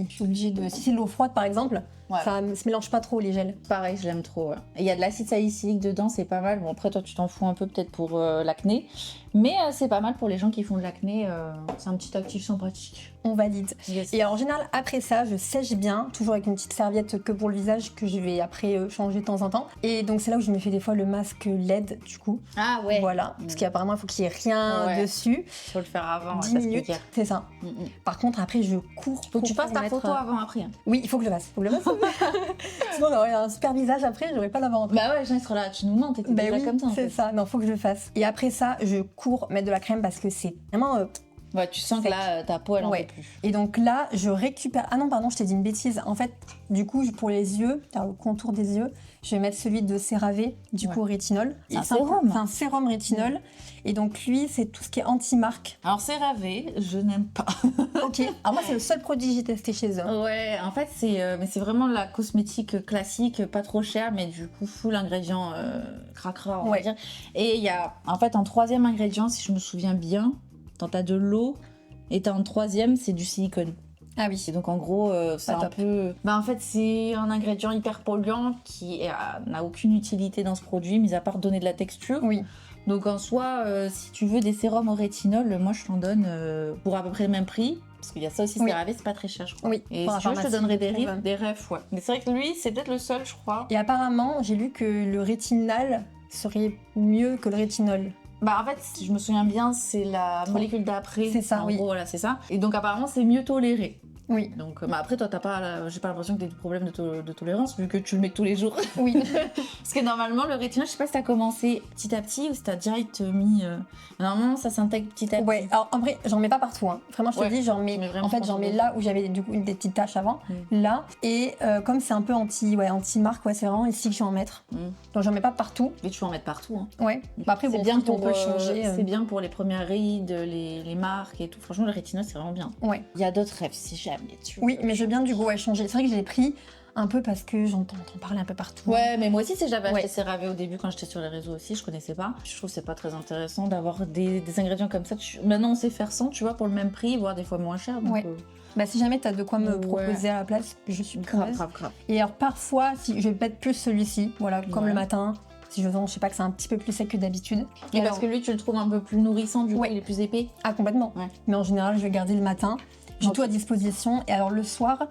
Speaker 3: suis obligée de. Si c'est de l'eau froide, par exemple,
Speaker 2: Ouais.
Speaker 3: ça se mélange pas trop les gels.
Speaker 2: Pareil, je l'aime trop. Ouais. Et il y a de l'acide salicylique dedans, c'est pas mal. Bon, après, toi, tu t'en fous un peu peut-être pour l'acné. Mais c'est pas mal pour les gens qui font de l'acné. C'est un petit actif sympathique.
Speaker 3: on valide.
Speaker 2: Yes.
Speaker 3: Et en général, après ça, je sèche bien, toujours avec une petite serviette que pour le visage que je vais après changer de temps en temps. Et donc c'est là où je me fais des fois le masque LED du coup.
Speaker 2: Ah ouais.
Speaker 3: Voilà, parce qu'apparemment il faut qu'il y ait rien
Speaker 2: Ouais.
Speaker 3: dessus.
Speaker 2: Faut le faire avant.
Speaker 3: 10 minutes, c'est ça. Par contre, après je cours.
Speaker 2: Faut que tu
Speaker 3: pour
Speaker 2: fasses ta
Speaker 3: mettre,
Speaker 2: photo avant après.
Speaker 3: Oui, il faut que je le fasse. Faut que je le fasse. Sinon, j'aurais un super visage après, j'aurais pas l'avant.
Speaker 2: Bah ouais, les gens ils seront là, tu nous mens, t'étais
Speaker 3: Bah
Speaker 2: déjà
Speaker 3: oui,
Speaker 2: comme ça en
Speaker 3: c'est
Speaker 2: fait.
Speaker 3: ça. Non, faut que je le fasse. Et après ça, je cours mettre de la crème parce que c'est vraiment.
Speaker 2: Ouais, tu sens que
Speaker 3: Sec.
Speaker 2: là, ta peau elle en
Speaker 3: Ouais.
Speaker 2: peut plus.
Speaker 3: Et donc là, je récupère. Ah non, pardon, je t'ai dit une bêtise. En fait, du coup, pour les yeux, faire le contour des yeux, je vais mettre celui de CeraVe, du coup, rétinol.
Speaker 2: C'est un sérum.
Speaker 3: C'est un sérum rétinol. Et donc, lui, c'est tout ce qui est anti-marque.
Speaker 2: Alors CeraVe, je n'aime pas.
Speaker 3: Ok. Alors, moi, c'est le seul produit que j'ai testé chez eux.
Speaker 2: Ouais, en fait c'est vraiment la cosmétique classique, pas trop cher, mais du coup full ingrédients cracra, on
Speaker 3: Ouais.
Speaker 2: va dire. Et il y a, en fait, en troisième ingrédient, si je me souviens bien, t'as de l'eau et t'as en troisième, c'est du silicone.
Speaker 3: Ah oui.
Speaker 2: Et donc en gros, c'est
Speaker 3: Pas
Speaker 2: un
Speaker 3: top.
Speaker 2: peu... Bah en fait, c'est un ingrédient hyper polluant qui n'a aucune utilité dans ce produit, mis à part donner de la texture.
Speaker 3: Oui.
Speaker 2: Donc en soi, si tu veux des sérums au rétinol, moi je t'en donne pour à peu près le même prix. Parce qu'il y a ça aussi,
Speaker 3: Oui.
Speaker 2: CeraVe, c'est pas très cher, je crois.
Speaker 3: Oui.
Speaker 2: Et
Speaker 3: Pour
Speaker 2: si
Speaker 3: la
Speaker 2: tu veux, je te
Speaker 3: pharmacie,
Speaker 2: donnerai
Speaker 3: je trouve.
Speaker 2: des refs, ouais. Mais c'est vrai que lui, c'est peut-être le seul, je crois.
Speaker 3: Et apparemment, j'ai lu que le rétinal serait mieux que le rétinol.
Speaker 2: Bah en fait, si je me souviens bien, c'est la molécule d'après.
Speaker 3: C'est ça,
Speaker 2: en
Speaker 3: oui.
Speaker 2: gros, voilà, c'est ça. Et donc apparemment, c'est mieux toléré.
Speaker 3: Oui.
Speaker 2: Donc bah, après, toi, j'ai pas l'impression que t'aies des problèmes de tolérance, vu que tu le mets tous les jours.
Speaker 3: Oui.
Speaker 2: Parce que normalement, le rétinol, je sais pas si t'as commencé petit à petit ou si t'as direct mis... Normalement, ça s'intègre petit à petit.
Speaker 3: Ouais, alors en vrai, j'en mets pas partout. Hein. Vraiment, je te
Speaker 2: Ouais.
Speaker 3: dis, j'en mets.
Speaker 2: Tu mets vraiment
Speaker 3: En fait, j'en mets
Speaker 2: partout.
Speaker 3: là où j'avais du coup des petites taches avant, là. Et comme c'est un peu anti-marque, ouais, c'est vraiment ici que je vais en mettre. Donc j'en mets pas partout.
Speaker 2: Mais tu peux en mettre partout. Hein.
Speaker 3: Ouais. Bah, après,
Speaker 2: C'est
Speaker 3: bon,
Speaker 2: bien
Speaker 3: on
Speaker 2: pour
Speaker 3: peut changer.
Speaker 2: c'est bien pour les premières rides, les marques et tout. Franchement, le rétinol, c'est vraiment bien.
Speaker 3: Ouais.
Speaker 2: Il y a d'autres rêves si jamais tu veux.
Speaker 3: Oui, mais je veux bien du coup ouais, changer. C'est vrai que je l'ai pris un peu parce que j'entends parler un peu partout.
Speaker 2: Ouais, mais moi aussi, j'avais
Speaker 3: Ouais.
Speaker 2: acheté CeraVe au début quand j'étais sur les réseaux aussi, je connaissais pas. Je trouve que c'est pas très intéressant d'avoir des ingrédients comme ça. Maintenant, on sait faire sans, tu vois, pour le même prix, voire des fois moins cher. Donc,
Speaker 3: Ouais. Bah, si jamais t'as de quoi me
Speaker 2: Ouais.
Speaker 3: proposer à la place, je suis
Speaker 2: grave,
Speaker 3: preneuse.
Speaker 2: grave.
Speaker 3: Et alors parfois, si je vais mettre plus celui-ci, voilà, comme
Speaker 2: Ouais.
Speaker 3: le matin. Si je sens, je sais pas que c'est un petit peu plus sec que d'habitude.
Speaker 2: Et
Speaker 3: alors-
Speaker 2: parce que lui, tu le trouves un peu plus nourrissant, du coup,
Speaker 3: Ouais.
Speaker 2: il est plus épais.
Speaker 3: Ah, complètement.
Speaker 2: Ouais.
Speaker 3: Mais en général, je vais garder le matin. J'ai
Speaker 2: Ok.
Speaker 3: tout à disposition. Et alors, le soir,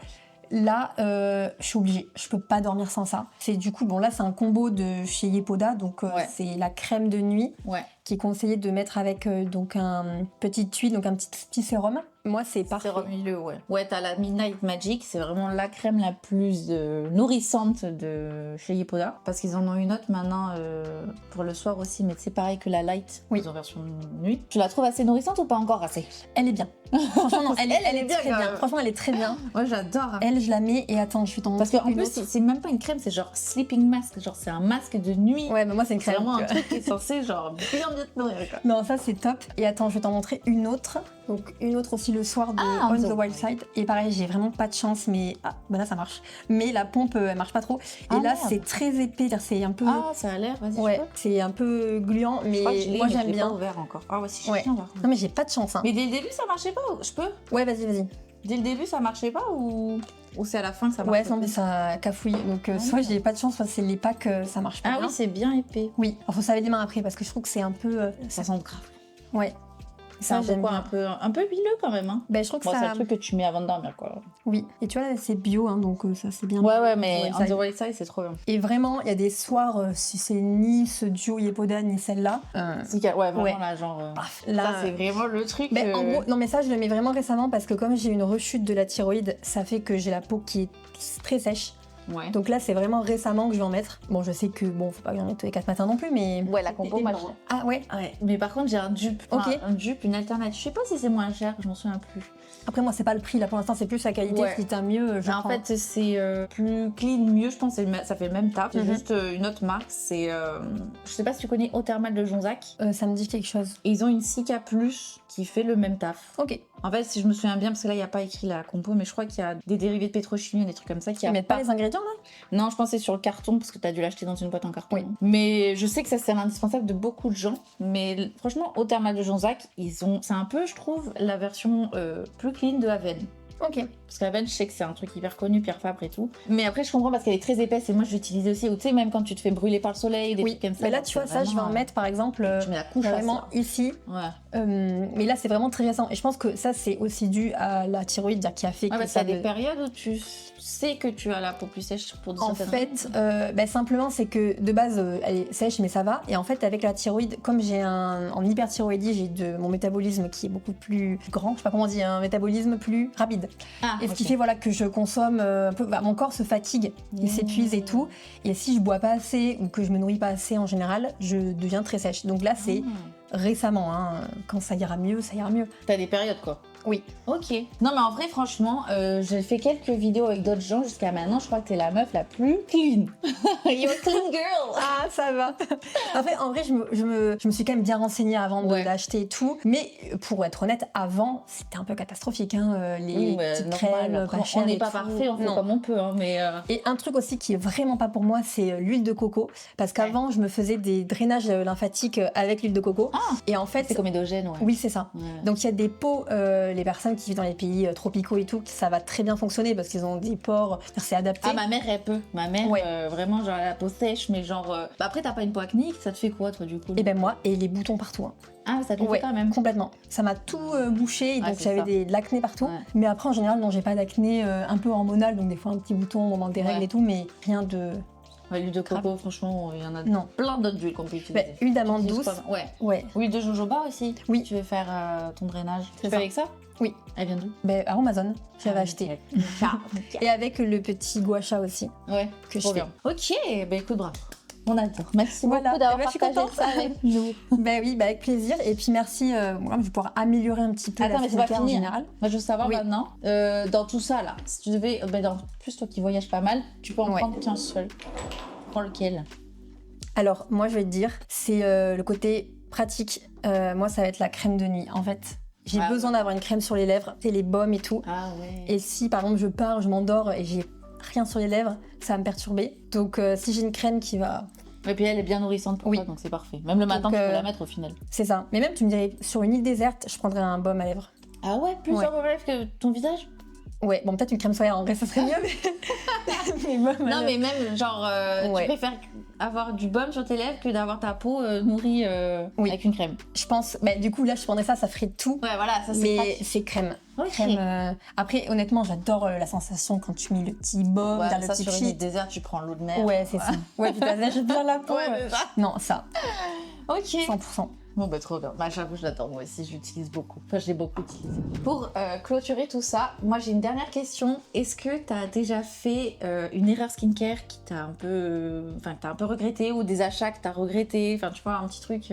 Speaker 3: là, je suis obligée. Je peux pas dormir sans ça. C'est du coup, bon, là, c'est un combo de chez Yepoda. Donc,
Speaker 2: Ouais.
Speaker 3: c'est la crème de nuit
Speaker 2: Ouais.
Speaker 3: qui est conseillé de mettre avec donc un petite tuile, donc un petit sérum. Moi, c'est parfait.
Speaker 2: Sérum huileux, ouais. Ouais, t'as la Midnight Magic, c'est vraiment la crème la plus nourrissante de chez Yepoda. Parce qu'ils en ont une autre maintenant pour le soir aussi, mais c'est pareil que la Light,
Speaker 3: Oui.
Speaker 2: ils ont version nuit. Tu la trouves assez nourrissante ou pas encore assez?
Speaker 3: Elle est bien. Franchement, non, elle est
Speaker 2: bien,
Speaker 3: très
Speaker 2: quand
Speaker 3: bien.
Speaker 2: même.
Speaker 3: Franchement, elle est très bien.
Speaker 2: Ouais, j'adore.
Speaker 3: Elle, je la mets et attends, je suis tombée.
Speaker 2: Parce qu'en plus, c'est même pas une crème, c'est genre sleeping mask. Genre, c'est un masque de nuit.
Speaker 3: Ouais, mais moi, c'est une
Speaker 2: C'est
Speaker 3: crème.
Speaker 2: vraiment un
Speaker 3: donc,
Speaker 2: truc qui est censé, genre, bien te nourrir, quoi.
Speaker 3: Non, ça c'est top. Et attends, je vais t'en montrer une autre. Donc une autre aussi le soir de
Speaker 2: Ah,
Speaker 3: On
Speaker 2: On
Speaker 3: the
Speaker 2: the
Speaker 3: Wild Side. Et pareil, j'ai vraiment pas de chance, mais bah là ça marche. Mais la pompe, elle marche pas trop. Et
Speaker 2: Ah,
Speaker 3: là,
Speaker 2: merde.
Speaker 3: c'est très épais, c'est un peu.
Speaker 2: Ah, ça a l'air, vas-y,
Speaker 3: ouais,
Speaker 2: je peux.
Speaker 3: c'est un peu gluant,
Speaker 2: Je crois que je
Speaker 3: mais
Speaker 2: l'ai,
Speaker 3: moi
Speaker 2: mais je
Speaker 3: j'aime
Speaker 2: l'ai pas
Speaker 3: bien.
Speaker 2: ouvert encore. Ah ouais, si, je
Speaker 3: Ouais.
Speaker 2: viens voir.
Speaker 3: Non mais j'ai pas de chance. Hein.
Speaker 2: Mais dès le début, ça marchait pas? Je peux?
Speaker 3: Ouais, vas-y.
Speaker 2: Dès le début, ça marchait pas ou c'est à la fin que ça marche?
Speaker 3: Ouais, non mais ça cafouille. Donc soit j'ai pas de chance, soit c'est les packs, ça marche pas
Speaker 2: Ah
Speaker 3: bien.
Speaker 2: oui, c'est bien épais.
Speaker 3: Oui. Alors, faut se laver les mains après parce que je trouve que c'est un peu.
Speaker 2: Ça sent grave.
Speaker 3: Ouais.
Speaker 2: C'est un peu
Speaker 3: j'aime
Speaker 2: quoi,
Speaker 3: bien.
Speaker 2: un peu huileux quand même. Hein.
Speaker 3: Ben, je trouve que
Speaker 2: Bon, c'est
Speaker 3: ça.
Speaker 2: un truc que tu mets avant de dormir, quoi.
Speaker 3: Oui. Et tu vois, là, c'est bio, hein, donc ça c'est bien.
Speaker 2: Ouais, mais
Speaker 3: On the
Speaker 2: On the Wild Side, c'est trop bien.
Speaker 3: Et vraiment, il y a des soirs, si c'est ni ce duo Yepoda ni celle-là.
Speaker 2: Ouais, vraiment,
Speaker 3: Ouais.
Speaker 2: là, genre.
Speaker 3: Là,
Speaker 2: Ça, c'est vraiment le truc.
Speaker 3: ben, en gros, non mais ça je le mets vraiment récemment parce que comme j'ai une rechute de la thyroïde, ça fait que j'ai la peau qui est très sèche.
Speaker 2: Ouais.
Speaker 3: Donc là c'est vraiment récemment que je vais en mettre. Bon je sais que bon faut pas que j'en mette tous les 4 matins non plus mais...
Speaker 2: Ouais, la compo, moi,
Speaker 3: Ah ouais.
Speaker 2: Ouais, mais par contre, j'ai un dupe. Enfin,
Speaker 3: Ok.
Speaker 2: un dupe, une alternative. Je sais pas si c'est moins cher, je m'en souviens plus.
Speaker 3: Après moi c'est pas le prix là pour l'instant c'est plus la qualité.
Speaker 2: Ouais.
Speaker 3: Si t'as mieux je
Speaker 2: Mais en
Speaker 3: prends.
Speaker 2: fait, c'est plus clean, mieux, je pense. Ça fait le même taf. C'est
Speaker 3: Mhm.
Speaker 2: juste une autre marque. C'est. Je sais pas si tu connais Eau Thermale de Jonzac.
Speaker 3: Ça me dit quelque chose.
Speaker 2: Et ils ont une Cica Plus qui fait le même taf.
Speaker 3: Ok.
Speaker 2: En fait, si je me souviens bien, parce que là, il n'y a pas écrit la compo, mais je crois qu'il y a des dérivés de pétrochimie, des trucs comme ça.
Speaker 3: Ils mettent pas les ingrédients là?
Speaker 2: Non, je pense que c'est sur le carton, parce que tu as dû l'acheter dans une boîte en carton.
Speaker 3: Oui.
Speaker 2: Mais je sais que ça, c'est indispensable de beaucoup de gens. Mais franchement, Eau Thermale de Jonzac, c'est un peu, je trouve, la version plus clean de Aven.
Speaker 3: Ok.
Speaker 2: Parce que la Bench, je sais que c'est un truc hyper connu, Pierre Fabre et tout. Mais après, je comprends parce qu'elle est très épaisse et moi, je l'utilise aussi. Ou tu sais, même quand tu te fais brûler par le soleil, des trucs comme ça.
Speaker 3: Mais là, tu vois, ça, je vais en mettre par exemple
Speaker 2: Je mets la couche
Speaker 3: vraiment ici.
Speaker 2: Ouais.
Speaker 3: Mais là, c'est vraiment très récent. Et je pense que ça, c'est aussi dû à la thyroïde, c'est-à-dire qui a fait
Speaker 2: Ah,
Speaker 3: que
Speaker 2: bah,
Speaker 3: ça.
Speaker 2: t'as des périodes où tu sais que tu as la peau plus sèche pour de
Speaker 3: En
Speaker 2: certaines
Speaker 3: fait, simplement, c'est que de base, elle est sèche, mais ça va. Et en fait, avec la thyroïde, comme j'ai en hyperthyroïdie, j'ai mon métabolisme qui est beaucoup plus grand. Je sais pas comment on dit, un métabolisme plus rapide.
Speaker 2: Ah,
Speaker 3: Et ce qui fait voilà, que je consomme un peu. Mon corps se fatigue, il s'épuise et tout. Et si je bois pas assez ou que je me nourris pas assez en général, je deviens très sèche. Donc là, c'est récemment. Quand ça ira mieux, ça ira mieux.
Speaker 2: T'as des périodes quoi.
Speaker 3: Oui.
Speaker 2: Ok. Non mais en vrai franchement, j'ai fait quelques vidéos avec d'autres gens jusqu'à maintenant. Je crois que t'es la meuf la plus clean. You're a clean girl.
Speaker 3: Ah ça va. En vrai, je me suis quand même bien renseignée avant de l'acheter et tout. Mais pour être honnête, avant c'était un peu catastrophique. Les petites crèmes, pas chères.
Speaker 2: On n'est
Speaker 3: et
Speaker 2: pas
Speaker 3: tout.
Speaker 2: parfait, on fait
Speaker 3: Non.
Speaker 2: comme on peut. Mais
Speaker 3: Et un truc aussi qui est vraiment pas pour moi, c'est l'huile de coco. Parce qu'avant, je me faisais des drainages lymphatiques avec l'huile de coco.
Speaker 2: Ah,
Speaker 3: et en fait,
Speaker 2: c'est comédogène, ouais.
Speaker 3: oui, c'est ça.
Speaker 2: Ouais.
Speaker 3: Donc il y a des peaux, les personnes qui vivent dans les pays tropicaux et tout, ça va très bien fonctionner parce qu'ils ont des pores, c'est adapté.
Speaker 2: Ah, ma mère, elle peut. Ma mère,
Speaker 3: Ouais.
Speaker 2: vraiment, genre, elle a la peau sèche, mais genre. Bah, après, t'as pas une peau acnéique, ça te fait quoi, toi, du coup
Speaker 3: Et ben moi, et les boutons partout.
Speaker 2: Ah, ça te le
Speaker 3: Ouais,
Speaker 2: fait quand même.
Speaker 3: complètement. Ça m'a tout bouché, et
Speaker 2: Ah,
Speaker 3: donc
Speaker 2: c'est
Speaker 3: j'avais
Speaker 2: ça.
Speaker 3: de l'acné partout.
Speaker 2: Ouais.
Speaker 3: Mais après, en général, non, j'ai pas d'acné un peu hormonal, donc des fois un petit bouton au moment des règles
Speaker 2: Ouais.
Speaker 3: et tout, mais rien de.
Speaker 2: Ouais, l'huile de coco, franchement, il y en a
Speaker 3: Non.
Speaker 2: plein d'autres huiles qu'on peut utiliser.
Speaker 3: Bah, huile d'amande
Speaker 2: J'utilise
Speaker 3: douce.
Speaker 2: pas mal. Ouais.
Speaker 3: Ouais.
Speaker 2: Huile de jojoba aussi.
Speaker 3: Oui.
Speaker 2: Tu veux faire ton drainage. Tu
Speaker 3: C'est
Speaker 2: fais
Speaker 3: ça.
Speaker 2: avec ça?
Speaker 3: Oui.
Speaker 2: Elle vient d'où?
Speaker 3: Ben, à Amazon, j'avais acheté.
Speaker 2: Ah,
Speaker 3: Et avec le petit gua sha aussi.
Speaker 2: ouais,
Speaker 3: Que
Speaker 2: trop
Speaker 3: je fais.
Speaker 2: bien. Ok, bah écoute, bravo. On adore. Merci
Speaker 3: Voilà.
Speaker 2: beaucoup d'avoir
Speaker 3: Eh ben, je suis
Speaker 2: partagé
Speaker 3: contente.
Speaker 2: ça avec nous.
Speaker 3: Ben oui, avec plaisir. Et puis merci, je vais pouvoir améliorer un petit peu
Speaker 2: Attends,
Speaker 3: la
Speaker 2: mais c'est pas
Speaker 3: skincare en
Speaker 2: fini.
Speaker 3: général.
Speaker 2: Moi, je veux savoir
Speaker 3: Oui.
Speaker 2: maintenant, dans tout ça là, si tu devais, en plus toi qui voyages pas mal, tu peux en
Speaker 3: Ouais.
Speaker 2: prendre qu'un seul. Prends lequel?
Speaker 3: Alors, moi, je vais te dire, c'est le côté pratique. Moi, ça va être la crème de nuit. En fait, j'ai
Speaker 2: Ah
Speaker 3: besoin d'avoir une crème sur les lèvres, c'est les baumes et tout.
Speaker 2: Ah ouais.
Speaker 3: Et si, par exemple, je pars, je m'endors et j'ai rien sur les lèvres, ça va me perturber. Donc, si j'ai une crème qui va...
Speaker 2: Et puis elle est bien nourrissante pour
Speaker 3: Oui.
Speaker 2: toi, donc c'est parfait. Même le matin,
Speaker 3: Donc,
Speaker 2: tu peux la mettre au final.
Speaker 3: C'est ça. Mais même, tu me dirais, sur une île déserte, je prendrais un baume à lèvres.
Speaker 2: Ah ouais, plus
Speaker 3: Ouais.
Speaker 2: sur lèvres que ton visage?
Speaker 3: Ouais, bon, peut-être une crème solaire, en vrai, ça serait mieux, mais... mais baume à
Speaker 2: Non,
Speaker 3: lèvres.
Speaker 2: mais même genre,
Speaker 3: Ouais.
Speaker 2: tu préfères avoir du baume sur tes lèvres que d'avoir ta peau nourrie
Speaker 3: Oui.
Speaker 2: avec une crème.
Speaker 3: Je pense... Bah, du coup, là, je prendrais ça, ça ferait tout.
Speaker 2: Ouais, voilà, ça c'est
Speaker 3: Mais
Speaker 2: pratique.
Speaker 3: c'est crème.
Speaker 2: Ok.
Speaker 3: Crème, Après, honnêtement, j'adore la sensation quand tu mets le petit baume,
Speaker 2: Ouais,
Speaker 3: t'as le
Speaker 2: ça
Speaker 3: petit
Speaker 2: sur une
Speaker 3: pchit.
Speaker 2: île déserte, tu prends l'eau de mer.
Speaker 3: Ouais, c'est ça. Ouais, puis t'as lâché bien la peau.
Speaker 2: Ouais, c'est ça.
Speaker 3: Non, ça,
Speaker 2: Ok.
Speaker 3: 100%.
Speaker 2: Bon bah trop bien. Bah j'avoue je l'adore moi aussi, je l'utilise beaucoup. Enfin je l'ai beaucoup utilisé. Pour clôturer tout ça, moi j'ai une dernière question. Est-ce que t'as déjà fait une erreur skincare qui t'a un peu, enfin que t'as un peu regretté ou des achats que t'as regretté, enfin tu vois un petit truc.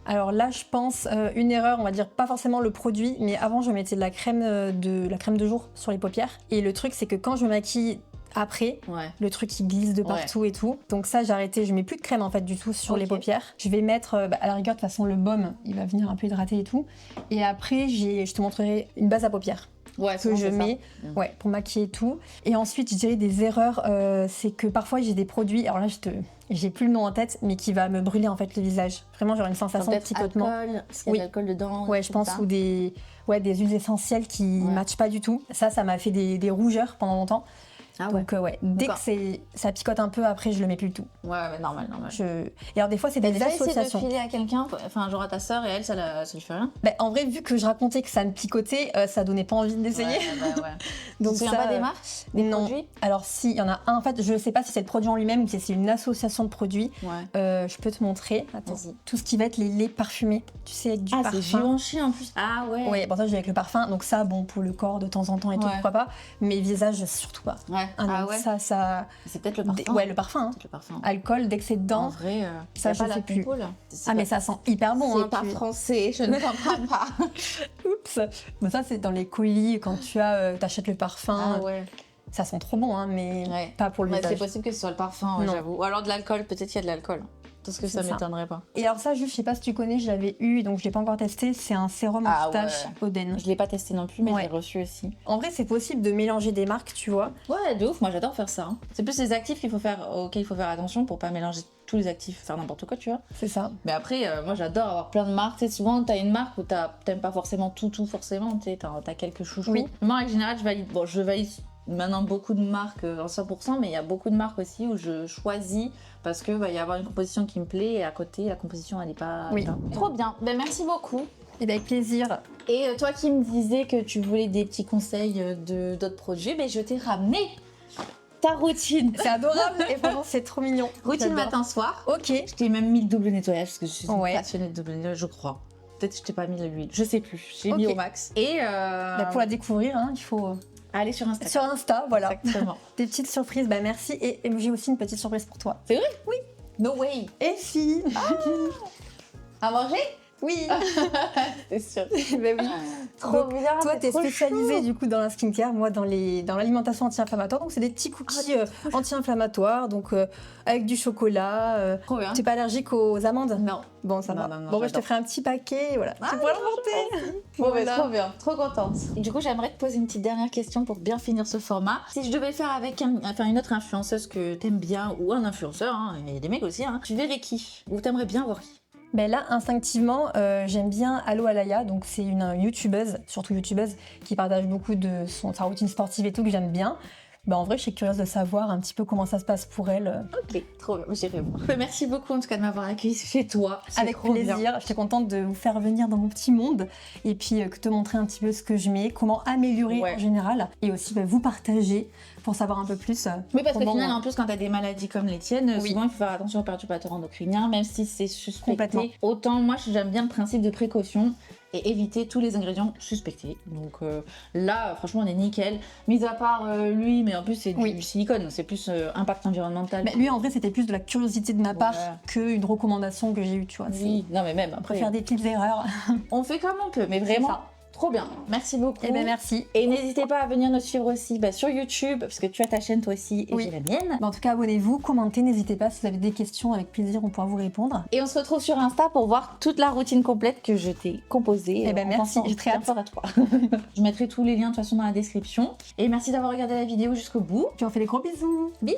Speaker 3: Alors là, je pense une erreur, on va dire pas forcément le produit, mais avant je mettais de la crème de jour sur les paupières. Et le truc, c'est que quand je me maquille après,
Speaker 2: Ouais.
Speaker 3: le truc il glisse de partout et tout. Donc ça, j'ai arrêté. Je mets plus de crème en fait du tout sur les
Speaker 2: Ok.
Speaker 3: paupières. Je vais mettre, à la rigueur de toute façon le baume, il va venir un peu hydrater et tout. Et après, je te montrerai une base à paupières
Speaker 2: Ouais.
Speaker 3: que
Speaker 2: souvent,
Speaker 3: je
Speaker 2: c'est ça.
Speaker 3: mets ouais, pour maquiller et tout. Et ensuite, je dirais des erreurs, c'est que parfois j'ai des produits, alors là j'ai plus le nom en tête, mais qui va me brûler en fait le visage. Vraiment, genre une sensation de
Speaker 2: Peut-être
Speaker 3: picotement.
Speaker 2: alcool, parce qu'il y a
Speaker 3: Oui.
Speaker 2: de l'alcool dedans.
Speaker 3: Ouais, je pense, ou des huiles essentielles qui
Speaker 2: Ouais.
Speaker 3: matchent pas du tout. Ça m'a fait des rougeurs pendant longtemps.
Speaker 2: Ah ouais.
Speaker 3: Donc dès que
Speaker 2: D'accord.
Speaker 3: ça picote un peu, après je le mets plus du tout.
Speaker 2: Ouais, mais normal.
Speaker 3: Et alors des fois c'est
Speaker 2: T'as
Speaker 3: des
Speaker 2: déjà essayé de
Speaker 3: associations.
Speaker 2: filer à quelqu'un, enfin genre à ta sœur et elle, ça lui fait rien.
Speaker 3: Bah, en vrai, vu que je racontais que ça me picotait, ça donnait pas envie d'essayer.
Speaker 2: Ouais.
Speaker 3: Donc
Speaker 2: tu te souviens pas des marques, des
Speaker 3: non.
Speaker 2: produits?
Speaker 3: Alors si, il y en a un. En fait, je sais pas si c'est le produit en lui-même ou si c'est une association de produits.
Speaker 2: Ouais.
Speaker 3: Je peux te montrer. Attends.
Speaker 2: Vas-y.
Speaker 3: Tout ce qui va être les laits parfumés. Tu sais, avec du
Speaker 2: Ah, c'est
Speaker 3: parfum.
Speaker 2: Givenchy en plus. Ah ouais.
Speaker 3: Ouais, bon ça j'ai avec le parfum. Donc ça, bon, pour le corps de temps en temps et tout,
Speaker 2: Ouais.
Speaker 3: pourquoi pas. Mais visage, surtout pas.
Speaker 2: Ouais.
Speaker 3: Ah non,
Speaker 2: Ah ouais.
Speaker 3: ça.
Speaker 2: C'est peut-être le parfum.
Speaker 3: Ouais, le parfum. Hein.
Speaker 2: Peut-être le parfum.
Speaker 3: Alcool, dès que c'est
Speaker 2: En
Speaker 3: dedans.
Speaker 2: vrai,
Speaker 3: ça,
Speaker 2: y a
Speaker 3: je
Speaker 2: pas la
Speaker 3: sais plus.
Speaker 2: compo, là.
Speaker 3: Ah, mais ça sent hyper bon.
Speaker 2: C'est
Speaker 3: hein,
Speaker 2: pas français, je ne comprends pas.
Speaker 3: Oups. Bon, ça, c'est dans les colis quand t'achètes le parfum.
Speaker 2: Ah ouais.
Speaker 3: Ça sent trop bon, hein, mais
Speaker 2: Ouais.
Speaker 3: pas pour le
Speaker 2: Mais c'est
Speaker 3: visage.
Speaker 2: possible que ce soit le parfum, ouais,
Speaker 3: Non.
Speaker 2: j'avoue. Ou alors de l'alcool, peut-être qu'il y a de l'alcool. Parce que
Speaker 3: C'est
Speaker 2: ça
Speaker 3: ça.
Speaker 2: m'étonnerait pas.
Speaker 3: Et alors ça, juste, je sais pas si tu connais, je l'avais eu, donc je l'ai pas encore testé. C'est un sérum
Speaker 2: Ah
Speaker 3: anti-tache Oden.
Speaker 2: Je l'ai pas testé non plus, mais
Speaker 3: Ouais.
Speaker 2: je l'ai reçu aussi.
Speaker 3: En vrai, c'est possible de mélanger des marques, tu vois.
Speaker 2: Ouais, de ouf, moi j'adore faire ça. Hein. C'est plus les actifs auxquels il faut faire attention pour pas mélanger tous les actifs, faire n'importe quoi, tu vois.
Speaker 3: C'est ça.
Speaker 2: Mais après, moi j'adore avoir plein de marques. Tu sais, souvent t'as une marque où t'aimes pas forcément tout forcément, tu sais, t'as quelques chouchous.
Speaker 3: Oui.
Speaker 2: Moi en général, je valide maintenant beaucoup de marques en 100%, mais il y a beaucoup de marques aussi où je choisis parce que va y avoir une composition qui me plaît et à côté la composition elle est pas.
Speaker 3: Oui.
Speaker 2: Trop bien. Ben merci beaucoup.
Speaker 3: Et avec plaisir.
Speaker 2: Et toi qui me disais que tu voulais des petits conseils d'autres produits, ben je t'ai ramené ta routine.
Speaker 3: C'est adorable et vraiment, c'est trop mignon.
Speaker 2: Routine
Speaker 3: J'adore.
Speaker 2: matin-soir.
Speaker 3: Ok.
Speaker 2: Je t'ai même mis le double nettoyage parce que je suis
Speaker 3: Ouais.
Speaker 2: passionnée de double nettoyage, je crois. Peut-être que je t'ai pas mis l'huile, je sais plus. J'ai mis
Speaker 3: Ok.
Speaker 2: au max. Et
Speaker 3: Bah, pour la découvrir, hein, il faut
Speaker 2: aller sur Instagram.
Speaker 3: sur Insta, voilà.
Speaker 2: Exactement.
Speaker 3: Des petites surprises, bah merci. Et j'ai aussi une petite surprise pour toi.
Speaker 2: No way.
Speaker 3: Et fille.
Speaker 2: À manger?
Speaker 3: Oui.
Speaker 2: C'est sûr.
Speaker 3: Bah oui.
Speaker 2: Trop
Speaker 3: Donc,
Speaker 2: bien.
Speaker 3: Toi,
Speaker 2: c'est
Speaker 3: t'es
Speaker 2: trop
Speaker 3: spécialisée
Speaker 2: chou.
Speaker 3: du coup dans la skincare, moi dans l'alimentation anti-inflammatoire. Donc c'est des petits cookies anti-inflammatoires, donc avec du chocolat.
Speaker 2: Trop bien.
Speaker 3: T'es pas allergique aux amandes?
Speaker 2: Non.
Speaker 3: Bon, ça
Speaker 2: Non,
Speaker 3: va.
Speaker 2: non, non,
Speaker 3: Bon, bah, je te
Speaker 2: j'adore.
Speaker 3: ferai un petit paquet, voilà.
Speaker 2: Ah,
Speaker 3: tu pourras le monter.
Speaker 2: Bon, bah,
Speaker 3: Voilà.
Speaker 2: trop bien, trop contente. Et du coup, j'aimerais te poser une petite dernière question pour bien finir ce format. Si je devais le faire avec une autre influenceuse que t'aimes bien, ou un influenceur, hein, il y a des mecs aussi, hein, tu verrais qui? Ou t'aimerais bien voir qui?
Speaker 3: Ben là, instinctivement, j'aime bien Allo Alaya, donc c'est une youtubeuse, surtout youtubeuse, qui partage beaucoup de sa routine sportive et tout, que j'aime bien. Ben, en vrai, je suis curieuse de savoir un petit peu comment ça se passe pour elle.
Speaker 2: Ok, trop bien, j'irai voir. Merci beaucoup en tout cas de m'avoir accueilli chez toi. C'est
Speaker 3: Avec
Speaker 2: trop
Speaker 3: plaisir,
Speaker 2: bien.
Speaker 3: j'étais contente de vous faire venir dans mon petit monde et puis te montrer un petit peu ce que je mets, comment améliorer
Speaker 2: Ouais.
Speaker 3: en général, et aussi vous partager pour savoir un peu plus.
Speaker 2: Oui, parce qu'au
Speaker 3: comment-
Speaker 2: final, en plus, quand t'as des maladies comme les tiennes,
Speaker 3: Oui.
Speaker 2: souvent il faut faire attention aux perturbateurs endocriniens, même si c'est suspecté.
Speaker 3: Complètement.
Speaker 2: Autant, moi, j'aime bien le principe de précaution et éviter tous les ingrédients suspectés. Donc là, franchement, on est nickel. Mis à part lui, mais en plus, c'est
Speaker 3: Oui.
Speaker 2: du silicone, c'est plus impact environnemental.
Speaker 3: Mais lui, en vrai, c'était plus de la curiosité de ma part
Speaker 2: Ouais.
Speaker 3: qu'une recommandation que j'ai eue, tu vois.
Speaker 2: Oui, non, mais même
Speaker 3: On peut
Speaker 2: après,
Speaker 3: faire des petites erreurs.
Speaker 2: on fait comme on peut, mais vraiment,
Speaker 3: ça.
Speaker 2: trop bien. Merci beaucoup.
Speaker 3: Eh ben merci.
Speaker 2: Et n'hésitez pas à venir nous suivre aussi sur YouTube, parce que tu as ta chaîne toi aussi et
Speaker 3: Oui.
Speaker 2: j'ai la mienne.
Speaker 3: Mais en tout cas, abonnez-vous, commentez, n'hésitez pas. Si vous avez des questions, avec plaisir, on pourra vous répondre.
Speaker 2: Et on se retrouve sur Insta pour voir toute la routine complète que je t'ai composée.
Speaker 3: Eh ben,
Speaker 2: en
Speaker 3: merci,
Speaker 2: pensant
Speaker 3: j'ai très
Speaker 2: bien
Speaker 3: hâte.
Speaker 2: fort à toi. Je mettrai tous les liens de toute façon dans la description. Et merci d'avoir regardé la vidéo jusqu'au bout.
Speaker 3: Puis on fait des gros bisous.
Speaker 2: Bisous.